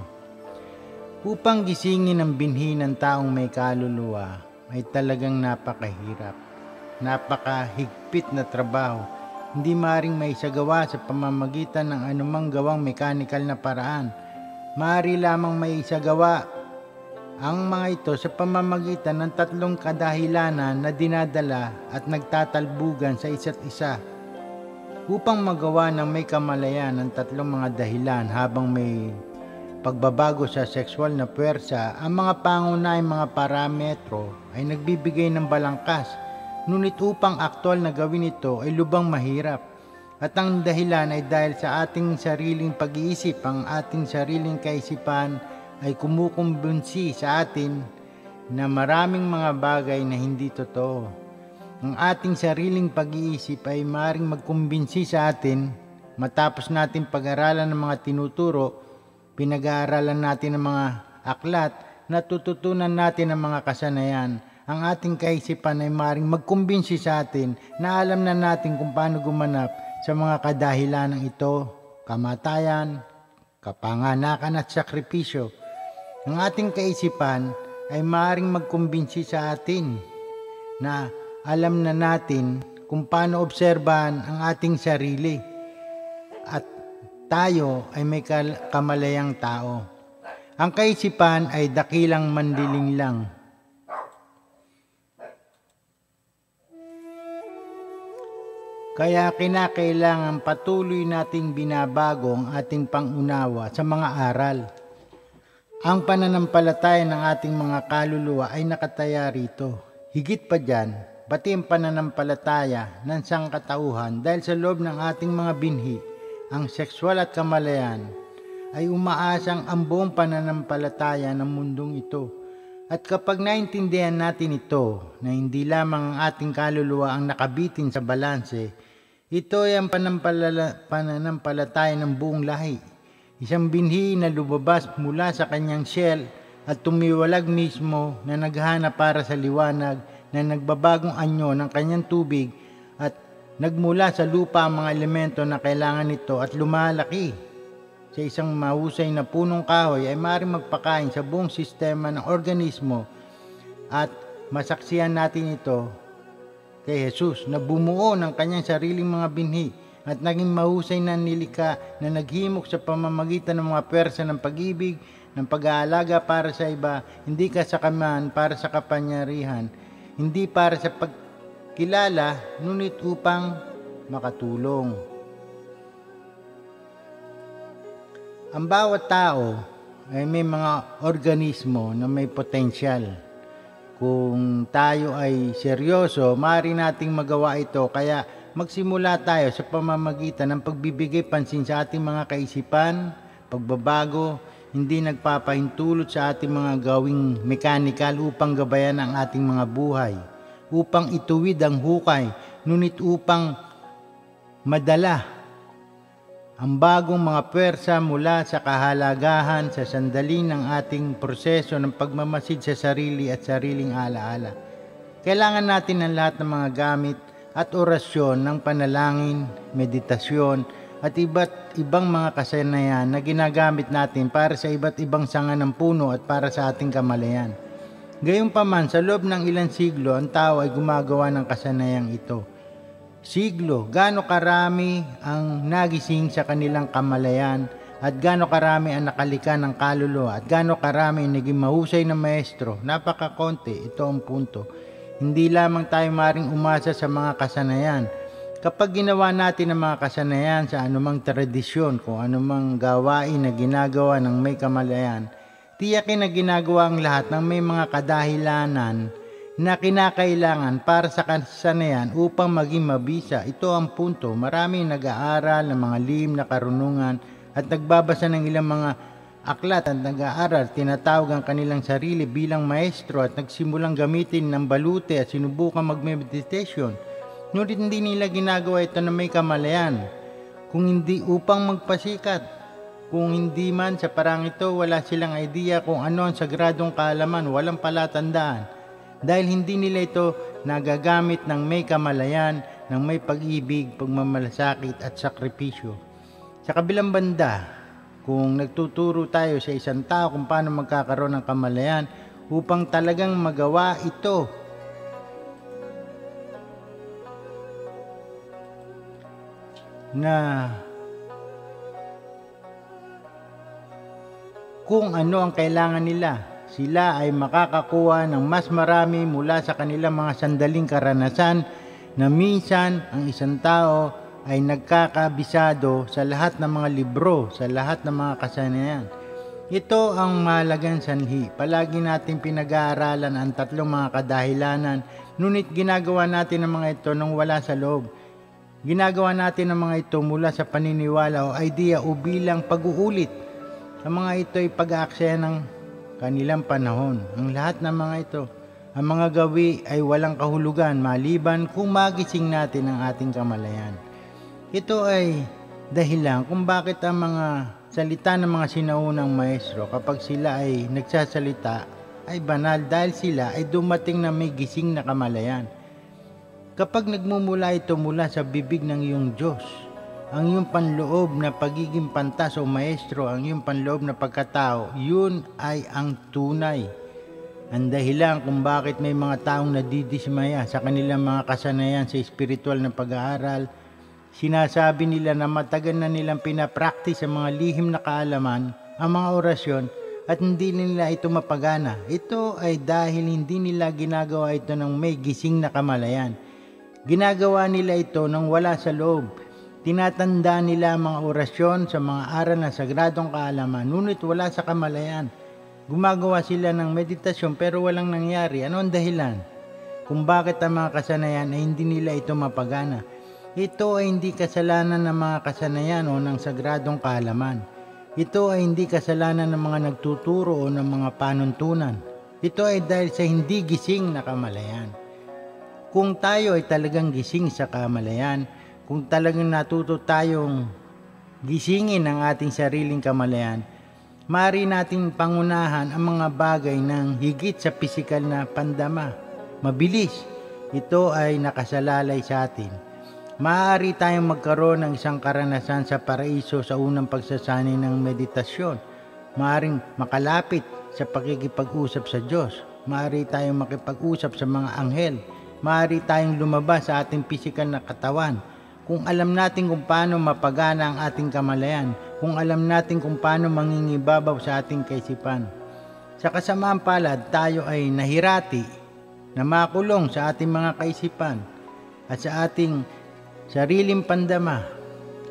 Upang gisingin ang binhi ng taong may kaluluwa ay talagang napakahirap, napakahigpit na trabaho. Hindi maaaring maisagawa sa pamamagitan ng anumang gawang mekanikal na paraan. Maaari lamang maisagawa ang mga ito sa pamamagitan ng tatlong kadahilanan na dinadala at nagtatalbugan sa isa't isa. Upang magawa ng may kamalayan ang tatlong mga dahilan habang may pagbabago sa sexual na puwersa, ang mga pangunahing mga parametro ay nagbibigay ng balangkas. Ngunit upang aktwal na gawin ito ay lubang mahirap. At ang dahilan ay dahil sa ating sariling pag-iisip, ang ating sariling kaisipan ay kumukumbinsi sa atin na maraming mga bagay na hindi totoo. Ang ating sariling pag-iisip ay maaaring magkumbinsi sa atin matapos natin pag-aralan ng mga tinuturo, pinag-aaralan natin ng mga aklat, natututunan natin ang mga kasanayan. Ang ating kaisipan ay maaaring magkumbinsi sa atin na alam na natin kung paano gumanap sa mga kadahilanang ito, kamatayan, kapanganakan at sakripisyo. Ang ating kaisipan ay maaaring magkumbinsi sa atin na alam na natin kung paano obserbahan ang ating sarili at tayo ay may kamalayang tao. Ang kaisipan ay dakilang mandiling lang. Kaya kinakailangan patuloy nating binabago ang ating pangunawa sa mga aral. Ang pananampalataya ng ating mga kaluluwa ay nakataya rito. Higit pa dyan, pati ang pananampalataya ng sangkatauhan dahil sa loob ng ating mga binhi, ang sexual at kamalayan ay umaasang ang buong pananampalataya ng mundong ito. At kapag naintindihan natin ito, na hindi lamang ang ating kaluluwa ang nakabitin sa balanse, ito ay ang pananampalataya ng buong lahi. Isang binhi na lumabas mula sa kanyang shell at tumiwalag mismo na naghahanap para sa liwanag, na nagbabagong anyo ng kanyang tubig at nagmula sa lupa ang mga elemento na kailangan nito at lumalaki sa isang mahusay na punong kahoy ay maaaring magpakain sa buong sistema ng organismo. At masaksihan natin ito kay Jesus na bumuo ng kanyang sariling mga binhi at naging mahusay na nilikha na naghimok sa pamamagitan ng mga pwersa ng pag-ibig, ng pag-aalaga para sa iba, hindi kasakaman para sa kapangyarihan, hindi para sa kilala, ngunit upang makatulong. Ang bawat tao ay may mga organismo na may potensyal. Kung tayo ay seryoso, maaari nating magawa ito. Kaya magsimula tayo sa pamamagitan ng pagbibigay pansin sa ating mga kaisipan, pagbabago, hindi nagpapahintulot sa ating mga gawing mekanikal upang gabayan ang ating mga buhay, upang ituwid ang hukay, ngunit upang madala ang bagong mga pwersa mula sa kahalagahan sa sandali ng ating proseso ng pagmamasid sa sarili at sariling alaala. Kailangan natin ang lahat ng mga gamit at orasyon ng panalangin, meditasyon, at iba't ibang mga kasanayan na ginagamit natin para sa iba't ibang sanga ng puno at para sa ating kamalayan. Gayunpaman, sa loob ng ilang siglo, ang tao ay gumagawa ng kasanayang ito. siglo, gaano karami ang nagising sa kanilang kamalayan at gaano karami ang nakalika ng kaluluwa at gaano karami ang naging mahusay na maestro. Napakakonti, ito ang punto. Hindi lamang tayo maring umasa sa mga kasanayan. Kapag ginawa natin ang mga kasanayan sa anumang tradisyon, kung anumang gawain na ginagawa ng may kamalayan, tiyakin na ginagawa ang lahat ng may mga kadahilanan na kinakailangan para sa kasanayan upang maging mabisa. Ito ang punto. Maraming nag-aaral ng mga lihim na karunungan at nagbabasa ng ilang mga aklat at nag-aaral, tinatawag ang kanilang sarili bilang maestro at nagsimulang gamitin ng balute at sinubukan mag-meditation. Ngunit hindi nila ginagawa ito na may kamalayan, kung hindi upang magpasikat. Kung hindi man sa parang ito, wala silang idea kung ano ang sagradong kaalaman, walang palatandaan. Dahil hindi nila ito nagagamit ng may kamalayan, ng may pag-ibig, pagmamalasakit at sakripisyo. Sa kabilang banda, kung nagtuturo tayo sa isang tao kung paano magkakaroon ng kamalayan upang talagang magawa ito, na kung ano ang kailangan nila, sila ay makakakuha ng mas marami mula sa kanilang mga sandaling karanasan na minsan ang isang tao ay nagkakabisado sa lahat ng mga libro, sa lahat ng mga kasanayan. Ito ang mahalagang sanhi. Palagi natin pinag-aaralan ang tatlong mga kadahilanan, ngunit ginagawa natin ang mga ito nang wala sa loob. Ginagawa natin ang mga ito mula sa paniniwala o idea o bilang pag-uulit. Ang mga ito ay pag-aaksaya ng kanilang panahon. Ang lahat ng mga ito, ang mga gawi ay walang kahulugan maliban kung magising natin ang ating kamalayan. Ito ay dahilan kung bakit ang mga salita ng mga sinaunang maestro kapag sila ay nagsasalita ay banal dahil sila ay dumating na may gising na kamalayan. Kapag nagmumula ito mula sa bibig ng iyong Diyos, ang iyong panloob na pagiging pantas o maestro, ang iyong panloob na pagkatao, yun ay ang tunay. Ang dahilan kung bakit may mga taong nadidismaya sa kanilang mga kasanayan sa espiritual na pag-aaral, sinasabi nila na matagal na nilang pinapractice ang mga lihim na kaalaman, ang mga orasyon, at hindi nila ito mapagana. Ito ay dahil hindi nila ginagawa ito ng may gising na kamalayan. Ginagawa nila ito nang wala sa loob. Tinatanda nila ang mga orasyon sa mga aral ng sagradong kaalaman, ngunit wala sa kamalayan. Gumagawa sila ng meditasyon pero walang nangyari. Ano ang dahilan? Kung bakit ang mga kasanayan ay hindi nila ito mapagana. Ito ay hindi kasalanan ng mga kasanayan o ng sagradong kaalaman. Ito ay hindi kasalanan ng mga nagtuturo o ng mga panuntunan. Ito ay dahil sa hindi gising na kamalayan. Kung tayo ay talagang gising sa kamalayan, kung talagang natuto tayong gisingin ang ating sariling kamalayan, maaari nating pangunahan ang mga bagay ng higit sa pisikal na pandama. Mabilis, ito ay nakasalalay sa atin. Maaari tayong magkaroon ng isang karanasan sa paraiso sa unang pagsasanay ng meditasyon. Maaaring makalapit sa pakikipag-usap sa Diyos. Maaari tayong makipag-usap sa mga anghel. Maaari tayong lumabas sa ating pisikal na katawan. Kung alam natin kung paano mapagana ang ating kamalayan, kung alam natin kung paano mangingibabaw sa ating kaisipan. Sa kasamaan palad, tayo ay nahirati na makulong sa ating mga kaisipan at sa ating sariling pandama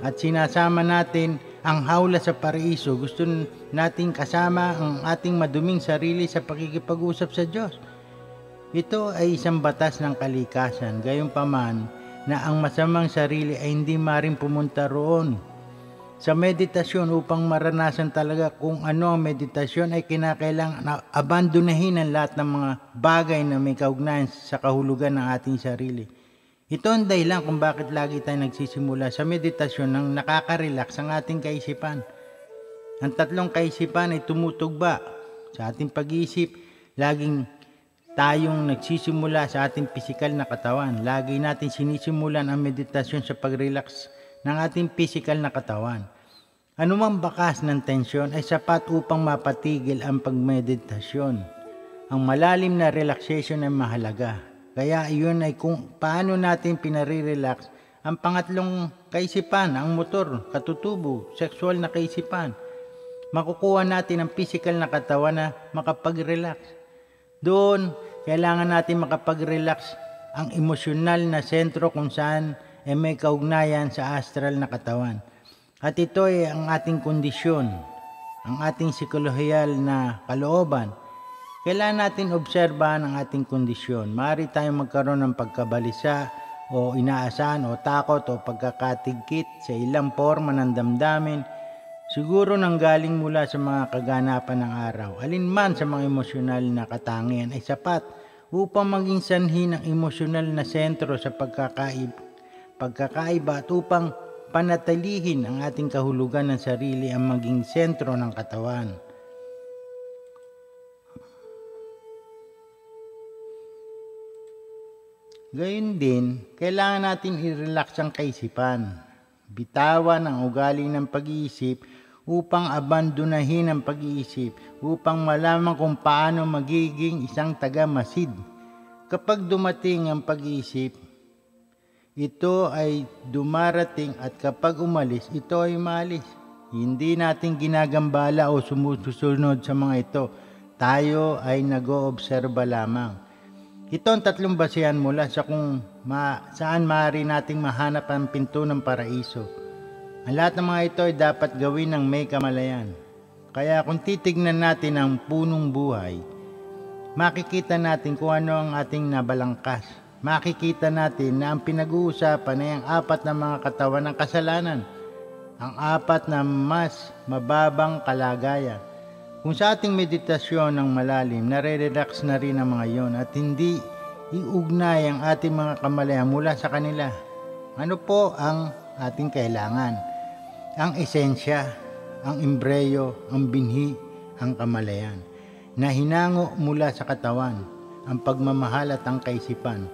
at sinasama natin ang hawla sa paraiso. Gusto nating kasama ang ating maduming sarili sa pakikipag-usap sa Diyos. Ito ay isang batas ng kalikasan, gayunpaman na ang masamang sarili ay hindi maring pumunta roon sa meditasyon upang maranasan talaga kung ano ang meditasyon ay kinakailangan na abandonahin ang lahat ng mga bagay na may kaugnayan sa kahulugan ng ating sarili. Ito ang dahilan kung bakit lagi tayo nagsisimula sa meditasyon nang nakaka-relax ang ating kaisipan. Ang tatlong kaisipan ay tumutugba sa ating pag-iisip. Laging tayong nagsisimula sa ating pisikal na katawan. Lagi natin sinisimulan ang meditasyon sa pag-relax ng ating pisikal na katawan. Anumang bakas ng tensyon ay sapat upang mapatigil ang pagmeditasyon. Ang malalim na relaxation ay mahalaga. Kaya iyon ay kung paano natin pinare-relax Ang pangatlong kaisipan, ang motor, katutubo, sexual na kaisipan. Makukuha natin ang physical na katawan na makapag-relax. Doon, kailangan natin makapag-relax ang emosyonal na sentro kung saan may kaugnayan sa astral na katawan. At ito ay ang ating kondisyon, ang ating psikolohiyal na kalooban. Kailangan natin obserbahan ang ating kondisyon. Maaari tayong magkaroon ng pagkabalisa o inaasahan o takot o pagkakatigkit sa ilang forma ng damdamin. Siguro nanggaling mula sa mga kaganapan ng araw. Alinman sa mga emosyonal na katangian ay sapat upang maging sanhi ng emosyonal na sentro sa pagkakaiba at upang panatilihin ang ating kahulugan ng sarili ang maging sentro ng katawan. Gayun din, kailangan natin i-relax ang kaisipan. Bitawan ang ugali ng pag-iisip upang abandonahin ang pag-iisip upang malaman kung paano magiging isang taga-masid. Kapag dumating ang pag-iisip, ito ay dumarating at kapag umalis, ito ay umalis. Hindi natin ginagambala o sumusunod sa mga ito. Tayo ay nag-oobserba lamang. Ito ang tatlong basehan mula sa saan maaari nating mahanap ang pinto ng paraiso. Ang lahat ng mga ito ay dapat gawin ng may kamalayan. Kaya kung titignan natin ang punong buhay, makikita natin kung ano ang ating nabalangkas. Makikita natin na ang pinag-uusapan ay ang apat na mga katawan ng kasalanan, ang apat na mas mababang kalagayan. Kung sa ating meditasyon ng malalim, nare-relax na rin ang mga yon at hindi iugnay ang ating mga kamalayan mula sa kanila. Ano po ang ating kailangan? Ang esensya, ang embreyo, ang binhi, ang kamalayan, na hinango mula sa katawan, ang pagmamahal at ang kaisipan.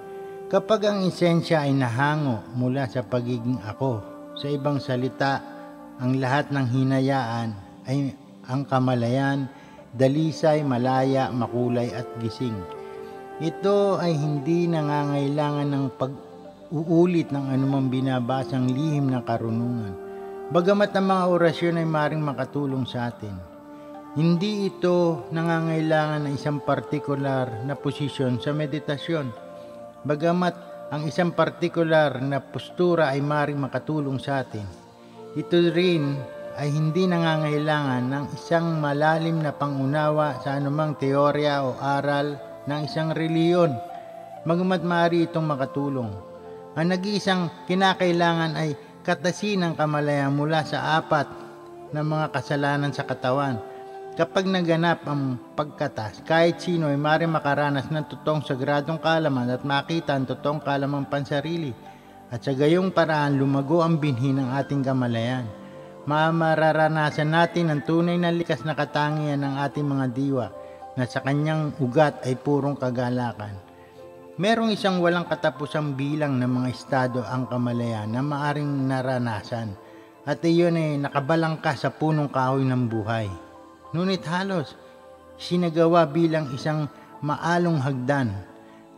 Kapag ang esensya ay nahango mula sa pagiging ako, sa ibang salita, ang lahat ng hinayaan ay ang kamalayan, dalisay, malaya, makulay at gising. Ito ay hindi nangangailangan ng pag-uulit ng anumang binabasang lihim ng karunungan. Bagamat ang mga orasyon ay maring makatulong sa atin, hindi ito nangangailangan ng isang partikular na posisyon sa meditasyon. Bagamat ang isang partikular na postura ay maring makatulong sa atin, ito rin ay hindi nangangailangan ng isang malalim na pangunawa sa anumang teorya o aral ng isang reliyon. Bagamat maaari itong makatulong, ang nag-iisang kinakailangan ay katasin ang kamalayan mula sa apat na mga kasalanan sa katawan. Kapag naganap ang pagkatas, kahit sino ay maaaring makaranas ng totoong sagradong kaalaman at makita ang totoong kaalaman pansarili. At sa gayong paraan, lumago ang binhi ng ating kamalayan. Mararanasan natin ang tunay na likas na katangian ng ating mga diwa na sa kanyang ugat ay purong kagalakan. Merong isang walang katapusang bilang ng mga estado ang kamalayan na maaring naranasan at iyon ay nakabalangkas sa punong kahoy ng buhay. Ngunit halos sinagawa bilang isang maalong hagdan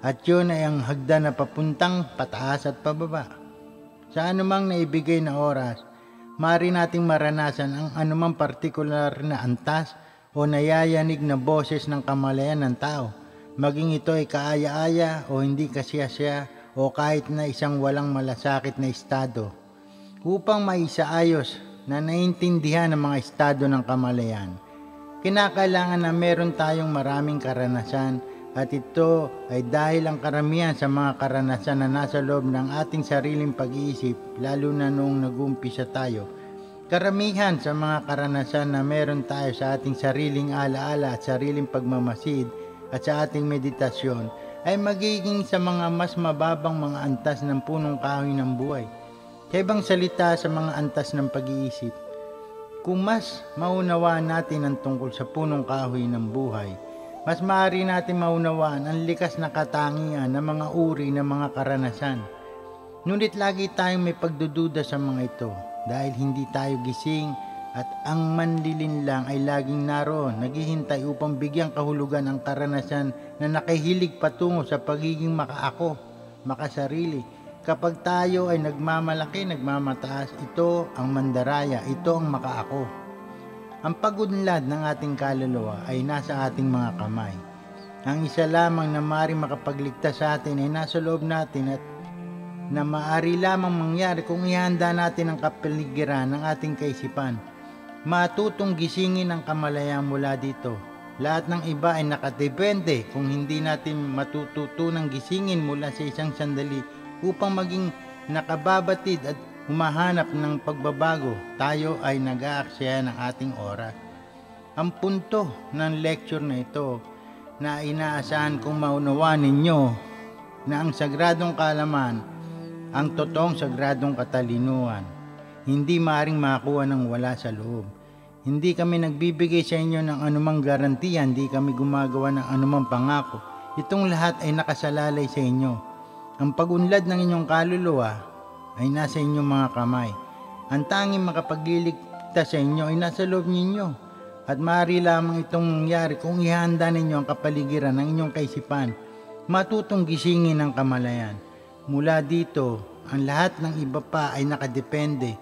at yun ay ang hagdan na papuntang pataas at pababa. Sa anumang naibigay na oras, maaari nating maranasan ang anumang partikular na antas o nayayanig na boses ng kamalayan ng tao, maging ito ay kaaya-aya o hindi kasiyasya o kahit na isang walang malasakit na estado. Upang maisaayos na naintindihan ang mga estado ng kamalayan, kinakailangan na meron tayong maraming karanasan at ito ay dahil ang karamihan sa mga karanasan na nasa loob ng ating sariling pag-iisip, lalo na noong nag-umpisa tayo. Karamihan sa mga karanasan na meron tayo sa ating sariling alaala at sariling pagmamasid at sa ating meditasyon ay magiging sa mga mas mababang mga antas ng punong kahoy ng buhay. Sa ibang salita, sa mga antas ng pag-iisip. Kung mas maunawaan natin ang tungkol sa punong kahoy ng buhay, mas maaari natin maunawaan ang likas na katangian ng mga uri ng mga karanasan. Ngunit lagi tayong may pagdududa sa mga ito dahil hindi tayo gising at ang manlilinlang ay laging naroon, naghihintay upang bigyang kahulugan ang karanasan na nakahilig patungo sa pagiging makaako, makasarili. kapag tayo ay nagmamalaki, nagmamataas, ito ang mandaraya, ito ang makaako. Ang pagunlad ng ating kaluluwa ay nasa ating mga kamay. Ang isa lamang na maaaring makapagligtas sa atin ay nasa loob natin at na maaari lamang mangyari kung ihanda natin ang kapaligiran ng ating kaisipan. Matutong gisingin ang kamalayan mula dito. Lahat ng iba ay nakadepende kung hindi natin matututunang gisingin mula sa isang sandali upang maging nakababatid at humahanap ng pagbabago. Tayo ay nag-aaksaya ng ating oras. Ang punto ng lecture na ito na inaasahan kong maunawaan ninyo na ang sagradong kaalaman, ang totoong sagradong katalinuhan, hindi maaring makakuha ng wala sa loob. Hindi kami nagbibigay sa inyo ng anumang garantiya, hindi kami gumagawa ng anumang pangako. Itong lahat ay nakasalalay sa inyo. Ang pagunlad ng inyong kaluluwa ay nasa inyong mga kamay. Ang tanging makapagliligtas sa inyo ay nasa loob ninyo. At maaari lamang itong mangyari kung ihanda ninyo ang kapaligiran ng inyong kaisipan. Matutong gisingin ang kamalayan. Mula dito, ang lahat ng iba pa ay nakadepende.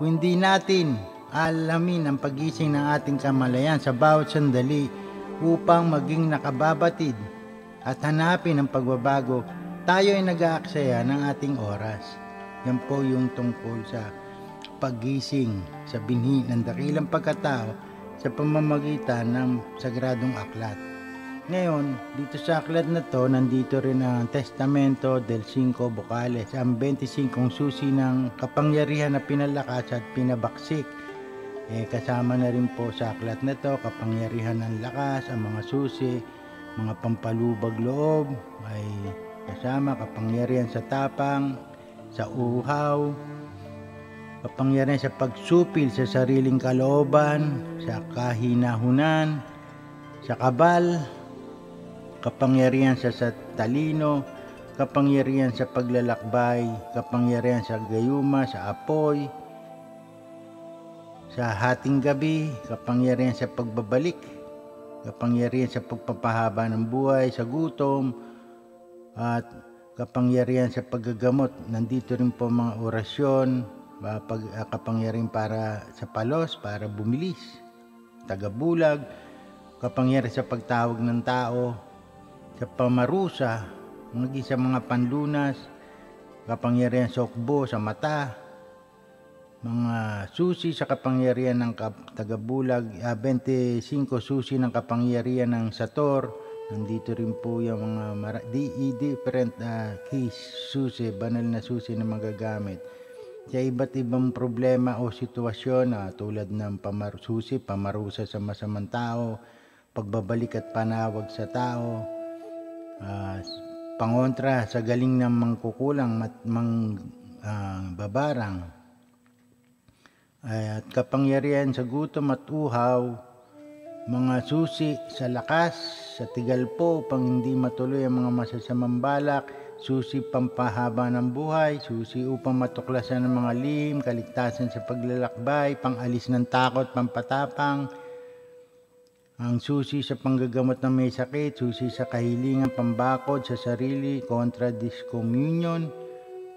Kung hindi natin alamin ang pagising ng ating kamalayan sa bawat sandali upang maging nakababatid at hanapin ang pagbabago, tayo ay nag-aaksaya ng ating oras. Yan po yung tungkol sa pagising sa binhi ng dakilang pagkatao sa pamamagitan ng sagradong aklat. Ngayon, dito sa aklat na to, nandito rin ang Testamento del 5 Vocales, ang 25 susi ng kapangyarihan na pinalakas at pinabaksik. Kasama na rin po sa aklat na to, kapangyarihan ng lakas, ang mga susi, mga pampalubag loob, ay kasama kapangyarihan sa tapang, sa uhaw, kapangyarihan sa pagsupil sa sariling kalooban, sa kahinahunan, sa kabal, kapangyarihan sa talino, kapangyarihan sa paglalakbay, kapangyarihan sa gayuma, sa apoy, sa hating gabi, kapangyarihan sa pagbabalik, kapangyarihan sa pagpapahaba ng buhay, sa gutom, at kapangyarihan sa paggagamot. Nandito rin po mga orasyon, kapangyarihan para sa palos, para bumilis, tagabulag, kapangyarihan sa pagtawag ng tao, sa pamarusa, maging sa mga panlunas, kapangyarihan sa ukbo, sa mata, mga susi sa kapangyarihan ng tagabulag, 25 susi ng kapangyarihan ng Sator. Nandito rin po yung mga different keys, susi, banal na susi na magagamit sa iba't ibang problema o sitwasyon, tulad ng pamarusa sa masamang tao, pagbabalik at panawag sa tao, pangontra sa galing ng mangkukulang at babarang, at kapangyarihan sa gutom at uhaw, mga susi sa lakas, sa tigalpo upang hindi matuloy ang mga masasamang balak, susi pampahaba ng buhay, susi upang matuklasan ng mga lihim, kaligtasan sa paglalakbay, pangalis ng takot, pampatapang, ang susi sa panggagamot ng may sakit, susi sa kahilingan, pambakod sa sarili, kontra discommunion,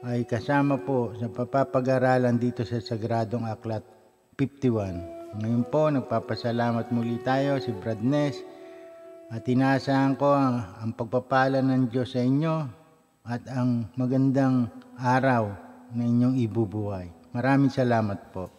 ay kasama po sa papapag-aralan dito sa Sagradong Aklat 51. Ngayon po, nagpapasalamat muli tayo, si Brad Ness, at inaasahan ko ang pagpapala ng Diyos sa inyo at ang magandang araw na inyong ibubuhay. Maraming salamat po.